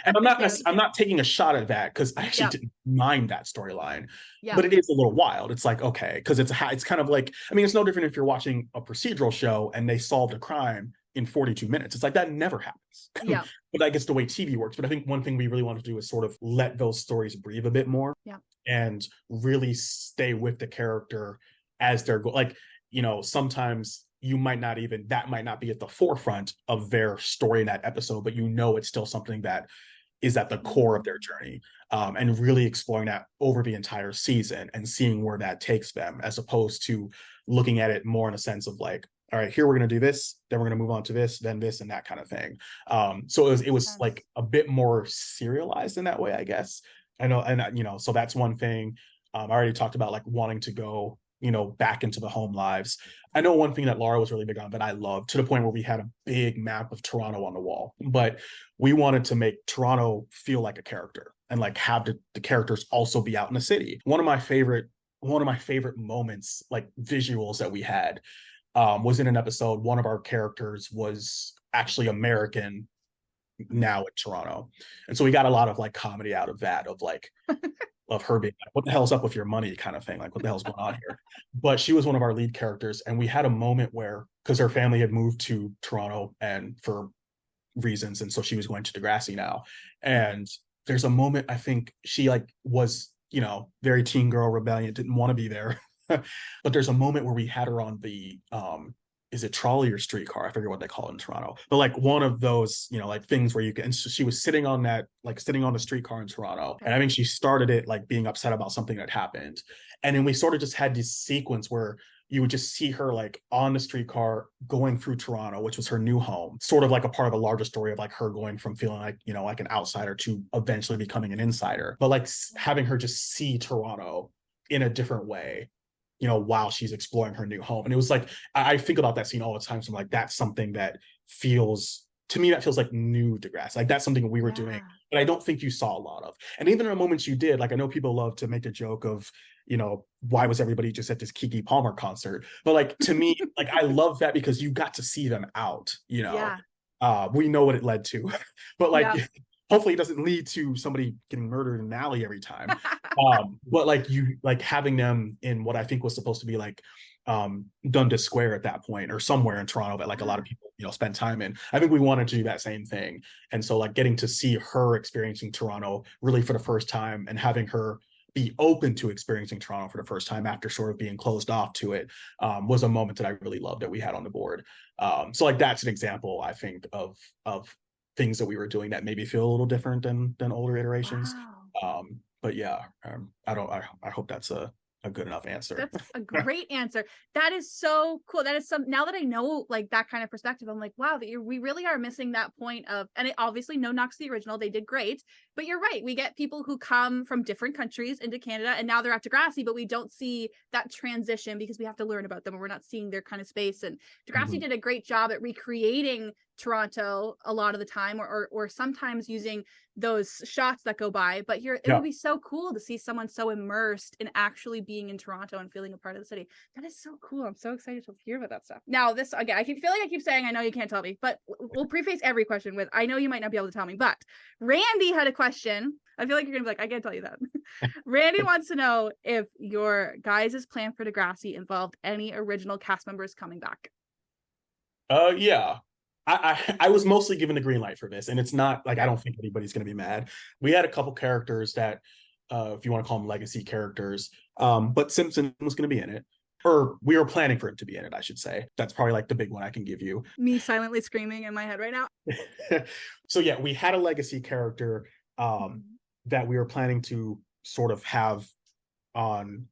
And I'm not taking a shot at that, because I actually didn't mind that storyline. But it is a little wild. It's like, okay, because it's kind of like, I mean, it's no different if you're watching a procedural show and they solved a crime in 42 minutes. It's like that never happens. But I guess the way TV works. But I think one thing we really want to do is sort of let those stories breathe a bit more, and really stay with the character as they're like, sometimes that might not be at the forefront of their story in that episode, but it's still something that is at the core of their journey, and really exploring that over the entire season and seeing where that takes them, as opposed to looking at it more in a sense of like, all right, here we're going to do this, then we're going to move on to this, then this, and that kind of thing. So it was like a bit more serialized in that way, I guess. I know, and so that's one thing. I already talked about like wanting to go, back into the home lives. I know one thing that Laura was really big on that I loved, to the point where we had a big map of Toronto on the wall, but we wanted to make Toronto feel like a character and like have the characters also be out in the city. One of my favorite one of my favorite moments, like visuals that we had, was in an episode. One of our characters was actually American, now in Toronto. And so we got a lot of like comedy out of that, of like of her being like, what the hell's up with your money kind of thing, like what the hell's going on here. But she was one of our lead characters, and we had a moment where, because her family had moved to Toronto and for reasons, and so she was going to Degrassi now, and there's a moment, I think she like was, you know, very teen girl rebellion, didn't want to be there. But there's a moment where we had her on the is it trolley or streetcar? I forget what they call it in Toronto, but like one of those, you know, like things where you can. And so she was sitting on that, like sitting on the streetcar in Toronto, and I think she started it like being upset about something that happened, and then we sort of just had this sequence where you would just see her like on the streetcar going through Toronto, which was her new home, sort of like a part of a larger story of like her going from feeling like, you know, like an outsider to eventually becoming an insider, but like having her just see Toronto in a different way, you know, while she's exploring her new home. And it was like, I think about that scene all the time. So I'm like, that's something that feels, to me, that feels like new Degrassi. Like that's something we were doing, but I don't think you saw a lot of. And even in the moments you did, like I know people love to make a joke of, you know, why was everybody just at this Keke Palmer concert? But like, to me, like I love that because you got to see them out, you know. We know what it led to, but like hopefully it doesn't lead to somebody getting murdered in an alley every time. But like you, like having them in what I think was supposed to be like Dundas Square at that point, or somewhere in Toronto that like a lot of people, you know, spend time in. I think we wanted to do that same thing. And so like getting to see her experiencing Toronto really for the first time, and having her be open to experiencing Toronto for the first time after sort of being closed off to it, was a moment that I really loved that we had on the board. So like that's an example, I think, of things that we were doing that maybe feel a little different than older iterations. But yeah, I hope that's a good enough answer. That's a great answer. That is so cool. That is now that I know like that kind of perspective, I'm like, wow, we really are missing that point of, and it obviously no knocks to the original, they did great, but you're right. We get people who come from different countries into Canada and now they're at Degrassi, but we don't see that transition because we have to learn about them and we're not seeing their kind of space. And Degrassi did a great job at recreating Toronto a lot of the time, or sometimes using those shots that go by, but it would be so cool to see someone so immersed in actually being in Toronto and feeling a part of the city. That is so cool. I'm so excited to hear about that stuff. Now this, again, I keep saying I know you can't tell me, but we'll preface every question with, I know you might not be able to tell me, but Randy had a question. I feel like you're gonna be like, I can't tell you that. Randy wants to know if your guys' plan for Degrassi involved any original cast members coming back. Yeah. I was mostly given the green light for this, and it's not like I don't think anybody's going to be mad. We had a couple characters that, if you want to call them legacy characters, but Simpson was going to be in it, or we were planning for him to be in it, I should say. That's probably like the big one I can give you. Me silently screaming in my head right now. So yeah, we had a legacy character that we were planning to sort of have on,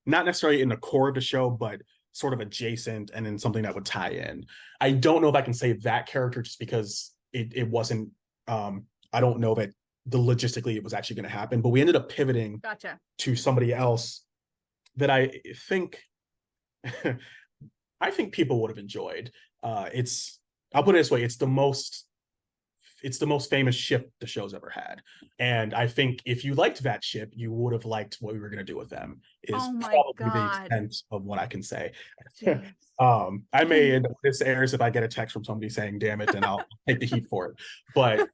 not necessarily in the core of the show, but sort of adjacent, and then something that would tie in. I don't know if I can say that character just because it wasn't, I don't know that logistically it was actually going to happen, but we ended up pivoting to somebody else that I think I think people would have enjoyed. I'll put it this way, it's the most famous ship the show's ever had. And I think if you liked that ship, you would have liked what we were going to do with them, is probably the extent of what I can say. I may end up, this airs if I get a text from somebody saying, damn it, then I'll take the heat for it. But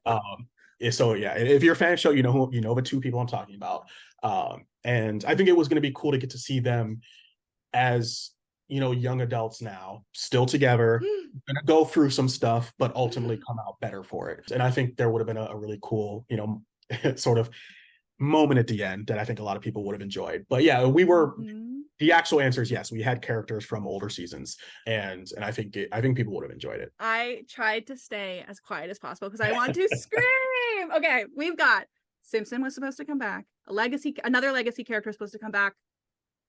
so yeah, if you're a fan of the show, you know the two people I'm talking about. And I think it was going to be cool to get to see them as, you know, young adults now, still together, gonna go through some stuff, but ultimately come out better for it. And I think there would have been a really cool, you know, sort of moment at the end that I think a lot of people would have enjoyed. But yeah, we were, the actual answer is yes, we had characters from older seasons, and I think people would have enjoyed it. I tried to stay as quiet as possible because I want to scream. Okay, we've got Simpson was supposed to come back, another legacy character was supposed to come back,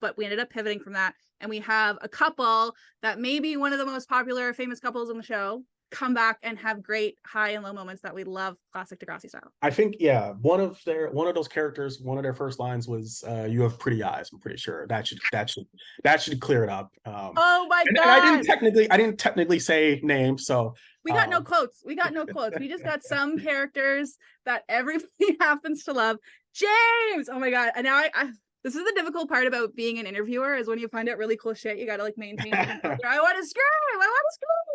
but we ended up pivoting from that. And we have a couple that may be one of the most popular, famous couples in the show come back and have great high and low moments that we love, classic Degrassi style. I think, yeah, one of those characters, one of their first lines was, "You have pretty eyes." I'm pretty sure that should clear it up. Oh my god! And I didn't technically say names, so we got no quotes. We just got some characters that everybody happens to love. James. Oh my god! And now This is the difficult part about being an interviewer, is when you find out really cool shit, you gotta like maintain the composure. I want to scream.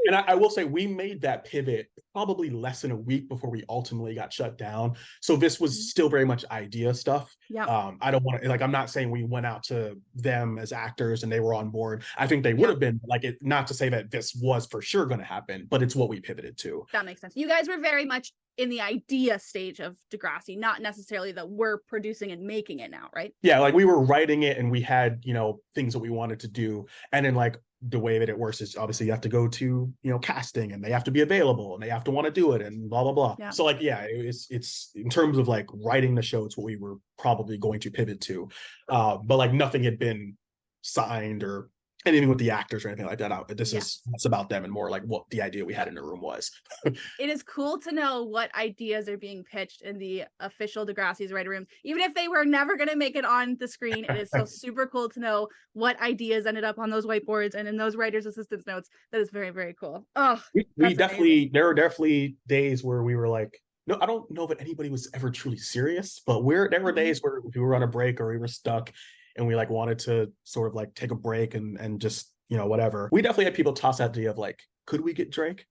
And I will say we made that pivot probably less than a week before we ultimately got shut down. So this was still very much idea stuff. Yeah. I don't want to, like, I'm not saying we went out to them as actors and they were on board. I think they would have been, like, it, not to say that this was for sure going to happen, but it's what we pivoted to. That makes sense. You guys were very much in the idea stage of Degrassi, not necessarily that we're producing and making it now, right? Yeah, like we were writing it and we had, you know, things that we wanted to do. And then like the way that it works is obviously you have to go to, you know, casting and they have to be available and they have to want to do it and blah, blah, blah. Yeah. So like, yeah, it's in terms of like writing the show, it's what we were probably going to pivot to. But like nothing had been signed or anything with the actors or anything like that. This is less about them and more like what the idea we had in the room was. It is cool to know what ideas are being pitched in the official Degrassi's writer room, even if they were never going to make it on the screen. It is so super cool to know what ideas ended up on those whiteboards and in those writers' assistants notes. That is very, very cool. Oh, we definitely, there were definitely days where we were like, no, I don't know that anybody was ever truly serious, but there were days where we were on a break or we were stuck and we like wanted to sort of like take a break and just, you know, whatever. We definitely had people toss that idea of like, could we get Drake?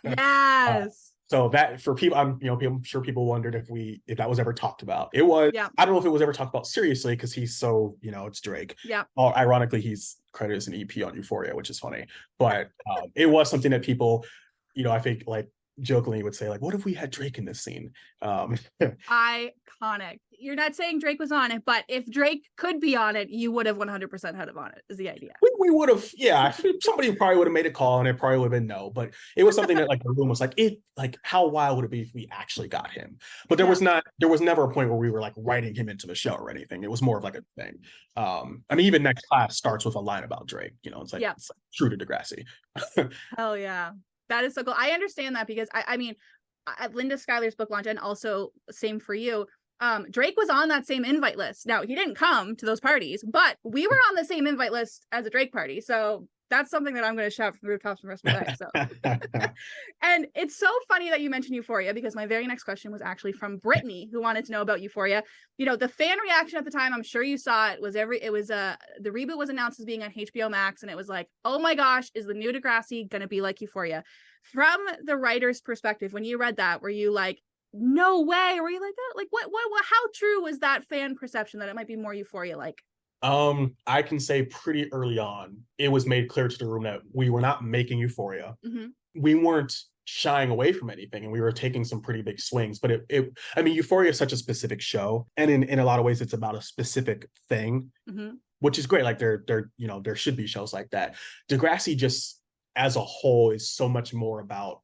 Yes. So that for people, I'm sure people wondered if that was ever talked about. It was. Yeah. I don't know if it was ever talked about seriously because he's so, you know, it's Drake. Yeah. Ironically, he's credited as an EP on Euphoria, which is funny. But it was something that people, you know, I think like jokingly would say like, what if we had Drake in this scene? Iconic. You're not saying Drake was on it, but if Drake could be on it, you would have 100% had him on it, is the idea. We would have, yeah. Somebody probably would have made a call and it probably would have been no, but it was something that like the room was like, how wild would it be if we actually got him? But there was never a point where we were like writing him into the show or anything. It was more of like a thing. I mean, even Next Class starts with a line about Drake, you know, it's like true to Degrassi. Hell yeah. That is so cool. I understand that because I mean, at Linda Schuyler's book launch, and also same for you, Drake was on that same invite list. Now, he didn't come to those parties, but we were on the same invite list as a Drake party. So that's something that I'm going to shout from the rooftops for the rest of my life. So, and it's so funny that you mentioned Euphoria because my very next question was actually from Brittany, who wanted to know about Euphoria. You know, the fan reaction at the time, I'm sure you saw it, was the reboot was announced as being on HBO Max, and it was like, oh my gosh, is the new Degrassi going to be like Euphoria? From the writer's perspective, when you read that, were you like, no way? Or were you like that? Like, what, how true was that fan perception that it might be more Euphoria like? I can say pretty early on, it was made clear to the room that we were not making Euphoria. Mm-hmm. We weren't shying away from anything, and we were taking some pretty big swings. But I mean, Euphoria is such a specific show, and in a lot of ways, it's about a specific thing, which is great. Like there should be shows like that. Degrassi just as a whole is so much more about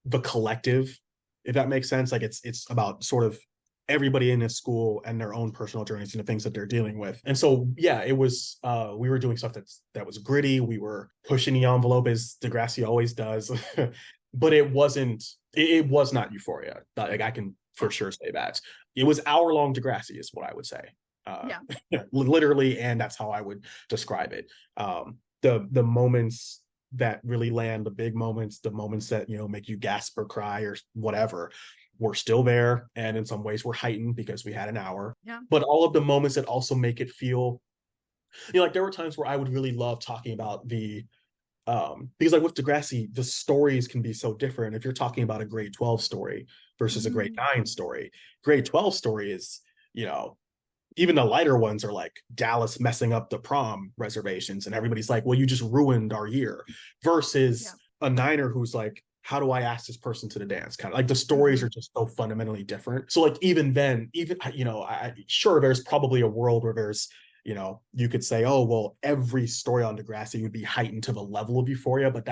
the collective, if that makes sense. Like it's about sort of everybody in this school and their own personal journeys and the things that they're dealing with. And so, yeah, it was, we were doing stuff that was gritty. We were pushing the envelope as Degrassi always does, but it was not Euphoria. Like I can for sure say that. It was hour-long Degrassi is what I would say. Literally, and that's how I would describe it. The moments that really land, the big moments, the moments that, you know, make you gasp or cry or whatever, were still there, and in some ways were heightened because we had an hour. Yeah. But all of the moments that also make it feel, you know, like there were times where I would really love talking about the because like with Degrassi, the stories can be so different. If you're talking about a grade 12 story versus a grade 9 story, grade 12 story is, you know, even the lighter ones are like Dallas messing up the prom reservations and everybody's like, well, you just ruined our year, versus a niner who's like, how do I ask this person to the dance? Kind of like the stories are just so fundamentally different. So like even then, you know, sure, there's probably a world where there's, you know, you could say, oh, well, every story on Degrassi would be heightened to the level of Euphoria, but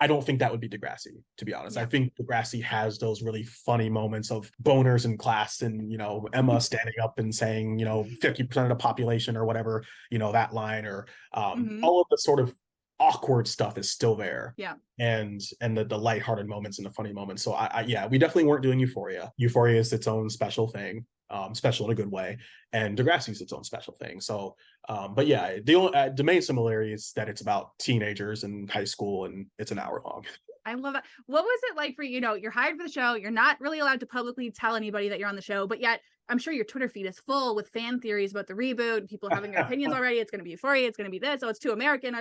I don't think that would be Degrassi, to be honest. Yeah. I think Degrassi has those really funny moments of boners in class and, you know, Emma standing up and saying, you know, 50% of the population or whatever, you know, that line, or all of the sort of awkward stuff is still there. Yeah. And the lighthearted moments and the funny moments. So we definitely weren't doing Euphoria. Euphoria is its own special thing, special in a good way. And Degrassi is its own special thing. So, but yeah, the main similarity is that it's about teenagers in high school and it's an hour long. I love that. What was it like for you? You know, you're hired for the show. You're not really allowed to publicly tell anybody that you're on the show, but yet I'm sure your Twitter feed is full with fan theories about the reboot, people having their opinions already. It's going to be Euphoria, it's going to be this, oh, it's too American.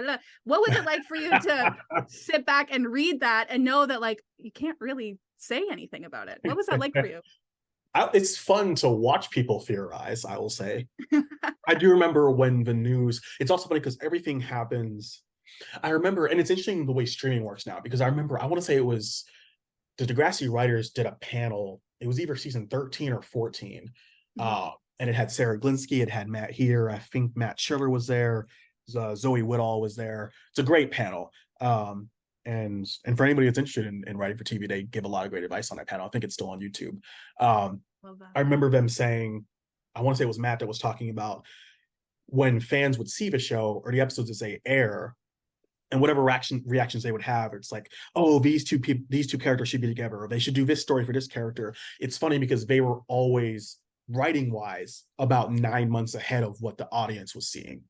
What was it like for you to sit back and read that and know that like you can't really say anything about it? What was that like for you? It's fun to watch people theorize, I will say. I do remember when the news, it's also funny because everything happens. I remember, and it's interesting the way streaming works now, because I remember, I want to say it was the Degrassi writers did a panel. It was either season 13 or 14. And it had Sarah Glinsky, it had Matt here. I think Matt Schiller was there. Zoe Whittall was there. It's a great panel. And for anybody that's interested in writing for TV, they give a lot of great advice on that panel. I think it's still on YouTube. I remember them saying, I want to say it was Matt that was talking about when fans would see the show or the episodes as they air, and whatever reactions they would have, it's like, oh, these two characters should be together, or they should do this story for this character. It's funny because they were always writing wise about 9 months ahead of what the audience was seeing.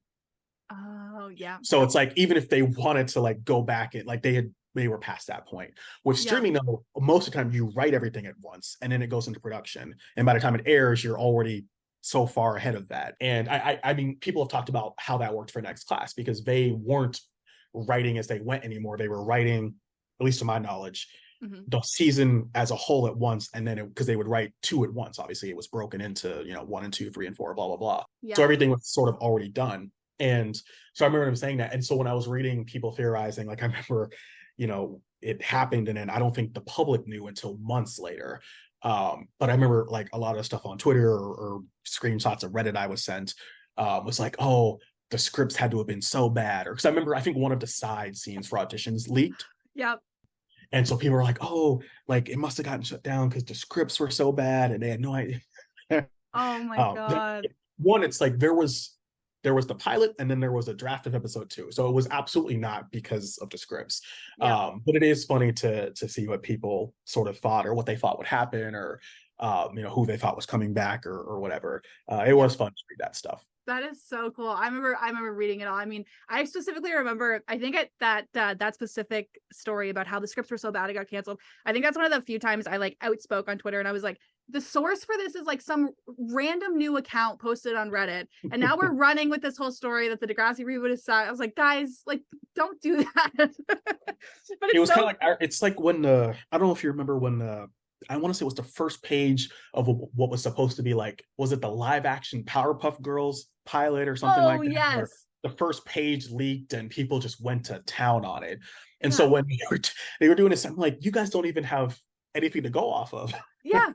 Oh yeah. So it's like, even if they wanted to like go back, it like they were past that point. With streaming though, most of the time you write everything at once and then it goes into production, and by the time it airs, you're already so far ahead of that. And I mean, people have talked about how that worked for Next Class, because they weren't writing as they went anymore. They were writing, at least to my knowledge, the season as a whole at once, and then because they would write 2 at once, obviously it was broken into 1 and 2, 3 and 4, blah blah blah. So everything was sort of already done. And so I remember him saying that. And so when I was reading people theorizing, like I remember it happened, and then I don't think the public knew until months later. But I remember like a lot of stuff on Twitter or screenshots of Reddit I was sent was like, oh, the scripts had to have been so bad. Or because I remember, I think one of the side scenes for auditions leaked. Yep. And so people were like, oh, like it must have gotten shut down because the scripts were so bad and they had no idea. Oh my God. One, it's like there was the pilot and then there was a draft of episode 2. So it was absolutely not because of the scripts. But it is funny to see what people sort of thought, or what they thought would happen, or who they thought was coming back, or whatever. It was fun to read that stuff. That is so cool. I remember reading it all. I mean, I specifically remember, I think that specific story about how the scripts were so bad it got canceled. I think that's one of the few times I like outspoke on Twitter, and I was like, the source for this is like some random new account posted on Reddit, and now we're running with this whole story that the Degrassi reboot is sad. I was like, guys, like, don't do that. But it was kind of like, it's like when I don't know if you remember when I want to say it was the first page of what was supposed to be like, was it the live action Powerpuff Girls pilot or something like that? Yes. The first page leaked and people just went to town on it. And so when they were doing this, I'm like, you guys don't even have anything to go off of. Yeah.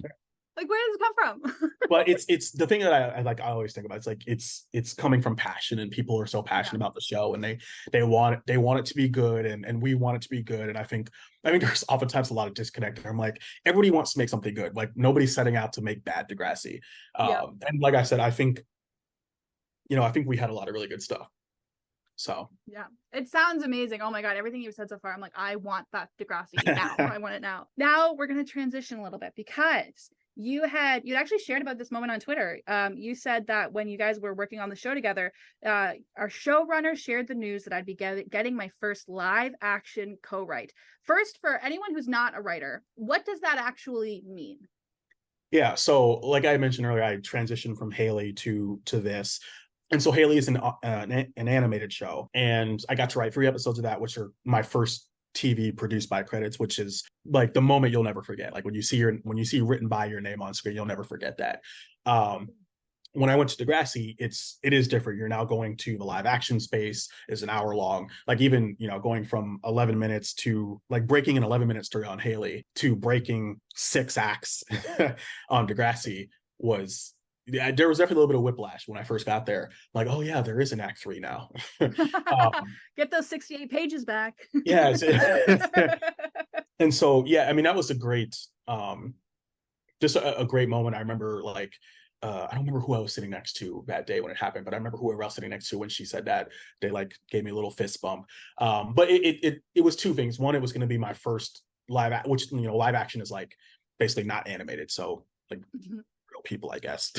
Like, where does it come from? But it's the thing that I always think about. It's like it's coming from passion, and people are so passionate about the show, and they want it to be good, and we want it to be good. And I think there's oftentimes a lot of disconnect. I'm like, everybody wants to make something good. Like, nobody's setting out to make bad Degrassi. And like I said, I think we had a lot of really good stuff. So yeah, it sounds amazing. Oh my God, everything you've said so far, I'm like, I want that Degrassi now. I want it now. Now we're gonna transition a little bit, because you'd actually shared about this moment on Twitter. You said that when you guys were working on the show together, our showrunner shared the news that I'd be getting my first live action co-write. First, for anyone who's not a writer, what does that actually mean? Yeah, so like I mentioned earlier, I transitioned from Haley to this. And so Haley is an animated show, and I got to write 3 episodes of that, which are my first TV produced by credits, which is like the moment you'll never forget. Like when you see written by your name on screen, you'll never forget that. When I went to Degrassi, it is different. You're now going to the live action space. Is an hour long. Like even going from 11 minutes to like breaking an 11-minute story on Haley to breaking 6 acts on Degrassi was. Yeah, there was definitely a little bit of whiplash when I first got there. Like, oh yeah, there is an act 3 now. Get those 68 pages back. Yeah. And so, yeah, I mean, that was a great, just a great moment. I remember like, I don't remember who I was sitting next to that day when it happened, but I remember whoever I was sitting next to when she said that. They like gave me a little fist bump. But it was 2 things. One, it was going to be my first live action is like basically not animated. So like, people, I guess.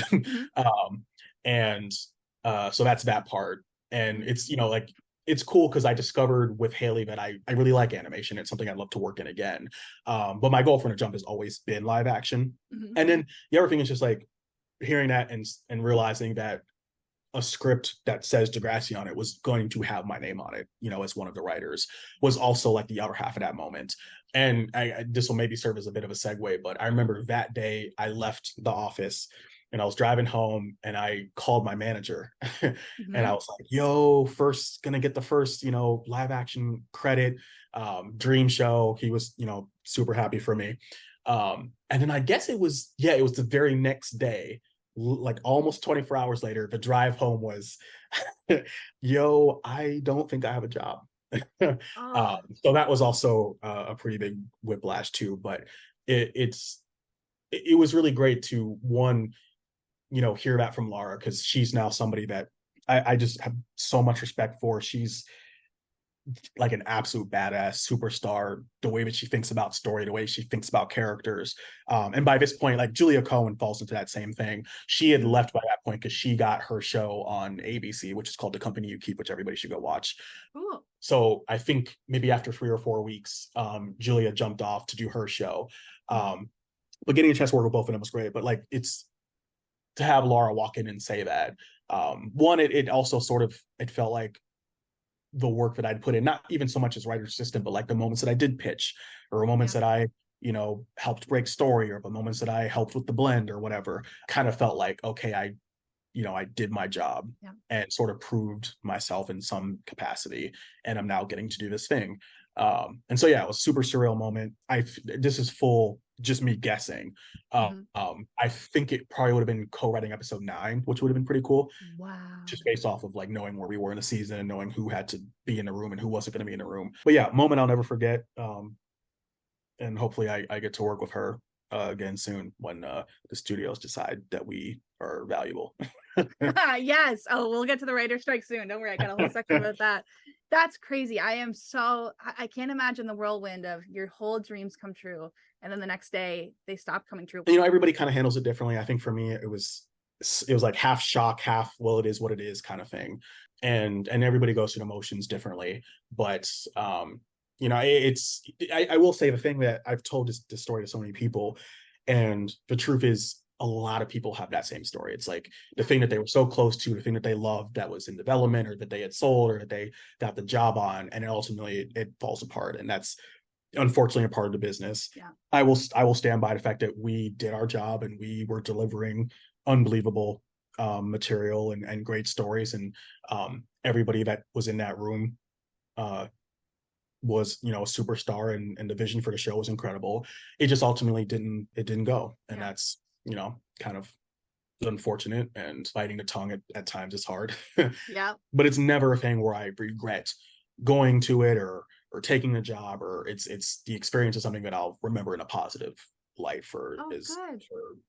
So that's that part. And it's like it's cool because I discovered with Haley that I really like animation. It's something I'd love to work in again. But my goal for the jump has always been live action. And then the other thing is just like hearing that and realizing that a script that says Degrassi on it was going to have my name on it, as one of the writers, was also like the other half of that moment. And this will maybe serve as a bit of a segue, but I remember that day I left the office and I was driving home and I called my manager and I was like, yo, gonna get the first, live action credit, dream show. He was, super happy for me. And then I guess it was the very next day, like almost 24 hours later, the drive home was, yo, I don't think I have a job. So that was also a pretty big whiplash too, but it was really great to, one, hear that from Laura, because she's now somebody that I just have so much respect for. She's like an absolute badass superstar, the way that she thinks about story, the way she thinks about characters. And by this point, like Julia Cohen falls into that same thing. She had left by that point because she got her show on ABC, which is called The Company You Keep, which everybody should go watch. Cool. So I think maybe after 3 or 4 weeks, Julia jumped off to do her show. But getting a chance to work with both of them was great. But like, it's to have Laura walk in and say that, one, it also sort of, it felt like the work that I'd put in, not even so much as writer's assistant, but like the moments that I did pitch, or moments that I, helped break story, or the moments that I helped with the blend or whatever, kind of felt like, okay, I did my job and sort of proved myself in some capacity, and I'm now getting to do this thing. And so, yeah, it was a super surreal moment. This is full, just me guessing. I think it probably would have been co-writing episode 9, which would have been pretty cool. Wow. Just based off of like knowing where we were in the season and knowing who had to be in the room and who wasn't going to be in the room. But yeah, moment I'll never forget. And hopefully I get to work with her again soon when the studios decide that we are valuable. Yes. Oh, we'll get to the writer strike soon. Don't worry. I got a whole section about that. That's crazy. I can't imagine the whirlwind of your whole dreams come true, and then the next day they stop coming true. Everybody kind of handles it differently. I think for me, it was like half shock, half, well, it is what it is kind of thing. And everybody goes through the emotions differently. But, I will say the thing that I've told this story to so many people, and the truth is, a lot of people have that same story. It's like the thing that they were so close to, the thing that they loved that was in development, or that they had sold, or that they got the job on, and ultimately it falls apart. And that's unfortunately a part of the business. Yeah. I will stand by the fact that we did our job and we were delivering unbelievable material and great stories. And everybody that was in that room was, a superstar, and the vision for the show was incredible. It just ultimately didn't go. And that's, kind of unfortunate, and biting the tongue at times is hard. Yeah. But it's never a thing where I regret going to it or taking the job, or it's the experience is something that I'll remember in a positive light for. Good.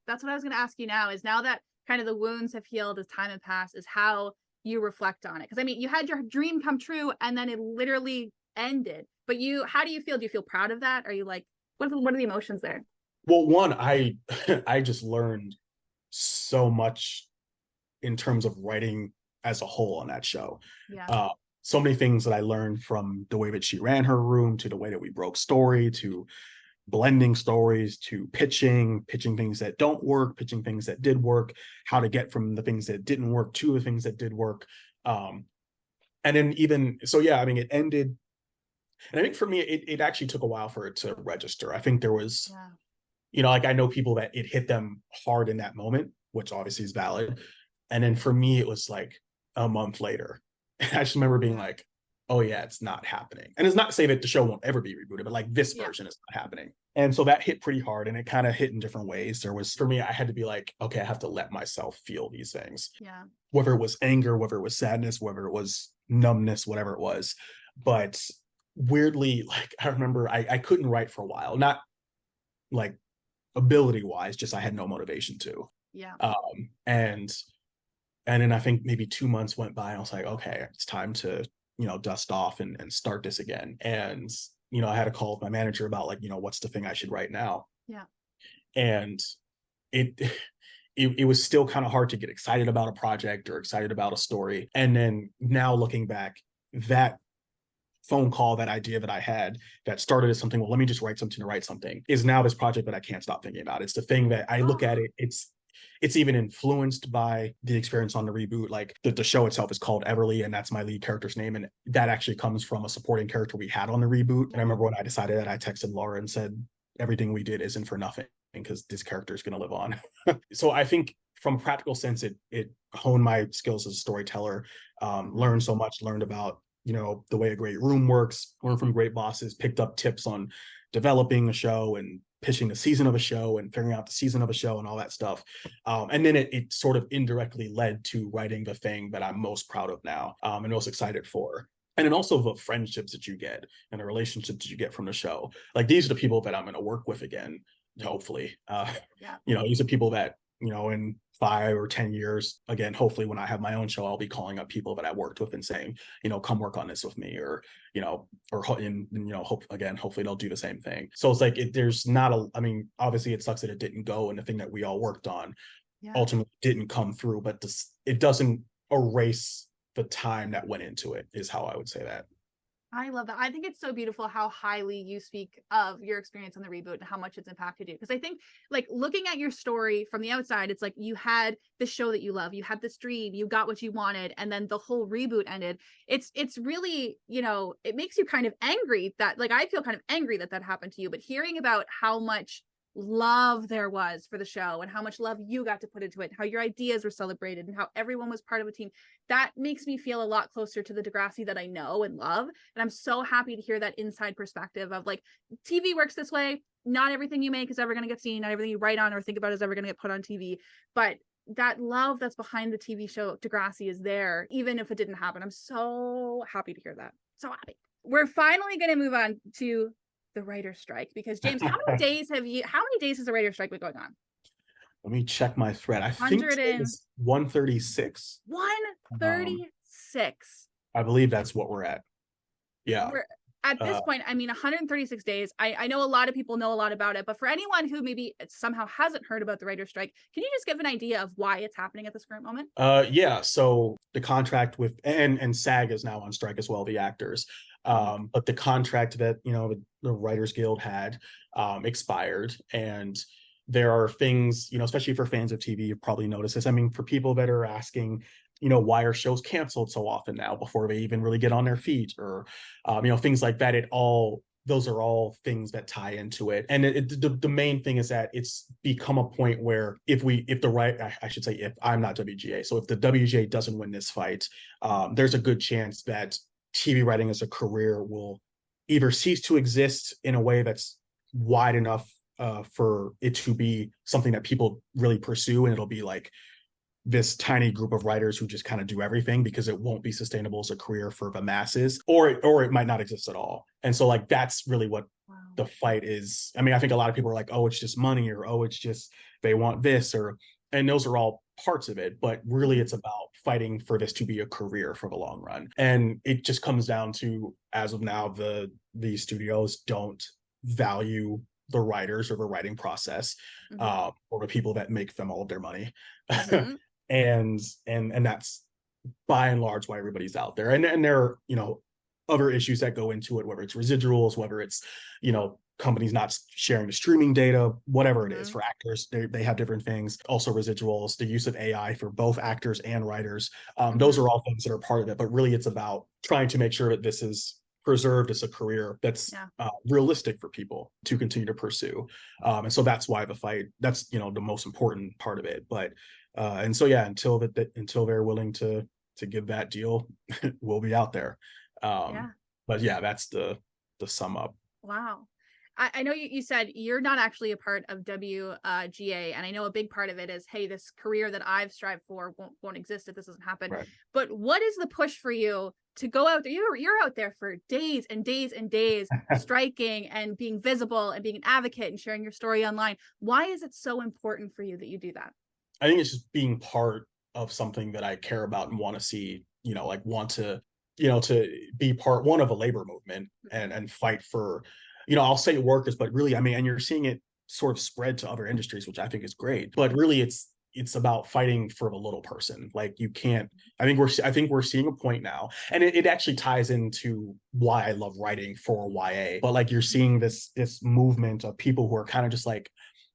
That's what I was going to ask you now, is now that kind of the wounds have healed as time has passed, is how you reflect on it. Because I mean, you had your dream come true and then it literally ended. But how do you feel? Do you feel proud of that? Are you like, what are the emotions there? Well, one, I just learned so much in terms of writing as a whole on that show. Yeah. So many things that I learned, from the way that she ran her room, to the way that we broke story, to blending stories, to pitching things that don't work, pitching things that did work, how to get from the things that didn't work to the things that did work. And then even, so yeah, I mean, it ended. And I think for me, it actually took a while for it to register. I think there was, like I know people that it hit them hard in that moment, which obviously is valid. And then for me, it was like a month later. And I just remember being like, oh yeah, it's not happening. And it's not to say that the show won't ever be rebooted, but like this version is not happening. And so that hit pretty hard, and it kind of hit in different ways. There was, for me, I had to be like, okay, I have to let myself feel these things. Yeah. Whether it was anger, whether it was sadness, whether it was numbness, whatever it was. But weirdly, like I remember I couldn't write for a while, not like ability wise, just I had no motivation to. Yeah. And then I think maybe 2 months went by, and I was like, okay, it's time to, dust off and start this again. And, I had a call with my manager about like, what's the thing I should write now? Yeah. And it was still kind of hard to get excited about a project or excited about a story. And then now looking back, that phone call, that idea that I had that started as something, well, let me just write something to write something, is now this project that I can't stop thinking about. It's the thing that I look at it, it's even influenced by the experience on the reboot. Like the show itself is called Everly, and that's my lead character's name. And that actually comes from a supporting character we had on the reboot. And I remember when I decided that, I texted Laura and said, everything we did isn't for nothing because this character is going to live on. So I think from a practical sense, it honed my skills as a storyteller, learned so much, learned about, the way a great room works, learned from great bosses, picked up tips on developing a show and pitching the season of a show and figuring out the season of a show and all that stuff. And then it sort of indirectly led to writing the thing that I'm most proud of now, and most excited for. And then also the friendships that you get and the relationships that you get from the show. Like, these are the people that I'm going to work with again, hopefully. These are people that, in 5 or 10 years, again, hopefully when I have my own show, I'll be calling up people that I worked with and saying, come work on this with me, or, hopefully they'll do the same thing. So it's like, there's not obviously it sucks that it didn't go, and the thing that we all worked on ultimately didn't come through, but it doesn't erase the time that went into it, is how I would say that. I love that. I think it's so beautiful how highly you speak of your experience on the reboot and how much it's impacted you. Because I think, like, looking at your story from the outside, it's like you had the show that you love, you had this dream, you got what you wanted, and then the whole reboot ended. It's really, it makes you kind of angry that, like, I feel kind of angry that happened to you. But hearing about how much love there was for the show and how much love you got to put into it, how your ideas were celebrated and how everyone was part of a team, that makes me feel a lot closer to the Degrassi that I know and love. And I'm so happy to hear that inside perspective of, like, TV works this way. Not everything you make is ever going to get seen. Not everything you write on or think about is ever going to get put on TV. But that love that's behind the TV show Degrassi is there, even if it didn't happen. I'm so happy to hear that. So happy. We're finally going to move on to the writer's strike, because James, how many days has the writer's strike been going on? Let me check my thread. I think it's 136. 136. I believe that's what we're at. Yeah. We're at this point, 136 days. I know a lot of people know a lot about it, but for anyone who maybe somehow hasn't heard about the writer's strike, can you just give an idea of why it's happening at this current moment? So the contract with and SAG is now on strike as well, the actors. But the contract that the Writers Guild had expired, and there are things, especially for fans of TV, you've probably noticed this. For people that are asking, why are shows canceled so often now before they even really get on their feet, or things like that. Those are all things that tie into it. And the main thing is that it's become a point where if I'm not WGA, so if the WGA doesn't win this fight, there's a good chance that TV writing as a career will either cease to exist in a way that's wide enough for it to be something that people really pursue, and it'll be like this tiny group of writers who just kind of do everything, because it won't be sustainable as a career for the masses, or it might not exist at all. And so, like, that's really what the fight is. I think a lot of people are like, oh, it's just money, or oh, it's just they want this, and those are all parts of it, but really it's about fighting for this to be a career for the long run. And it just comes down to, as of now, the studios don't value the writers or the writing process, or the people that make them all of their money. and that's by and large why everybody's out there. And there are other issues that go into it, whether it's residuals, whether it's companies not sharing the streaming data, whatever it is. For actors, they have different things. Also residuals, the use of AI for both actors and writers. Those are all things that are part of it. But really, it's about trying to make sure that this is preserved as a career that's realistic for people to continue to pursue. And so that's why the fight, that's the most important part of it. But until they're willing to give that deal, we'll be out there. But yeah, that's the sum up. Wow. I know you said you're not actually a part of WGA, and I know a big part of it is, hey, this career that I've strived for won't exist if this doesn't happen. Right. But what is the push for you to go out there? You're out there for days and days and days striking and being visible and being an advocate and sharing your story online. Why is it so important for you that you do that? I think it's just being part of something that I care about and want to see, want to be part one of a labor movement and fight for, I'll say workers, but really, and you're seeing it sort of spread to other industries, which I think is great. But really, it's about fighting for the little person. Like, you can't. I think we're seeing a point now, and it actually ties into why I love writing for YA. But like, you're seeing this movement of people who are kind of just like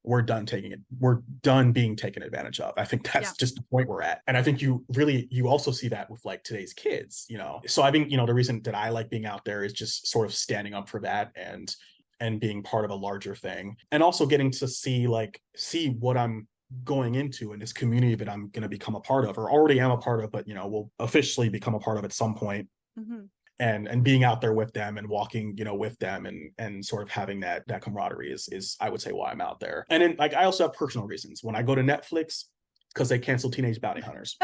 we're done being taken advantage of. I think that's just the point we're at. And I think you also see that with like today's kids, so I think, the reason that I like being out there is just sort of standing up for that and being part of a larger thing, and also getting to see what I'm going into in this community that I'm going to become a part of, or already am a part of, but will officially become a part of at some point. Mm-hmm. And being out there with them and walking, with them and sort of having that camaraderie is I would say why I'm out there. And then I also have personal reasons. When I go to Netflix, because they canceled Teenage Bounty Hunters.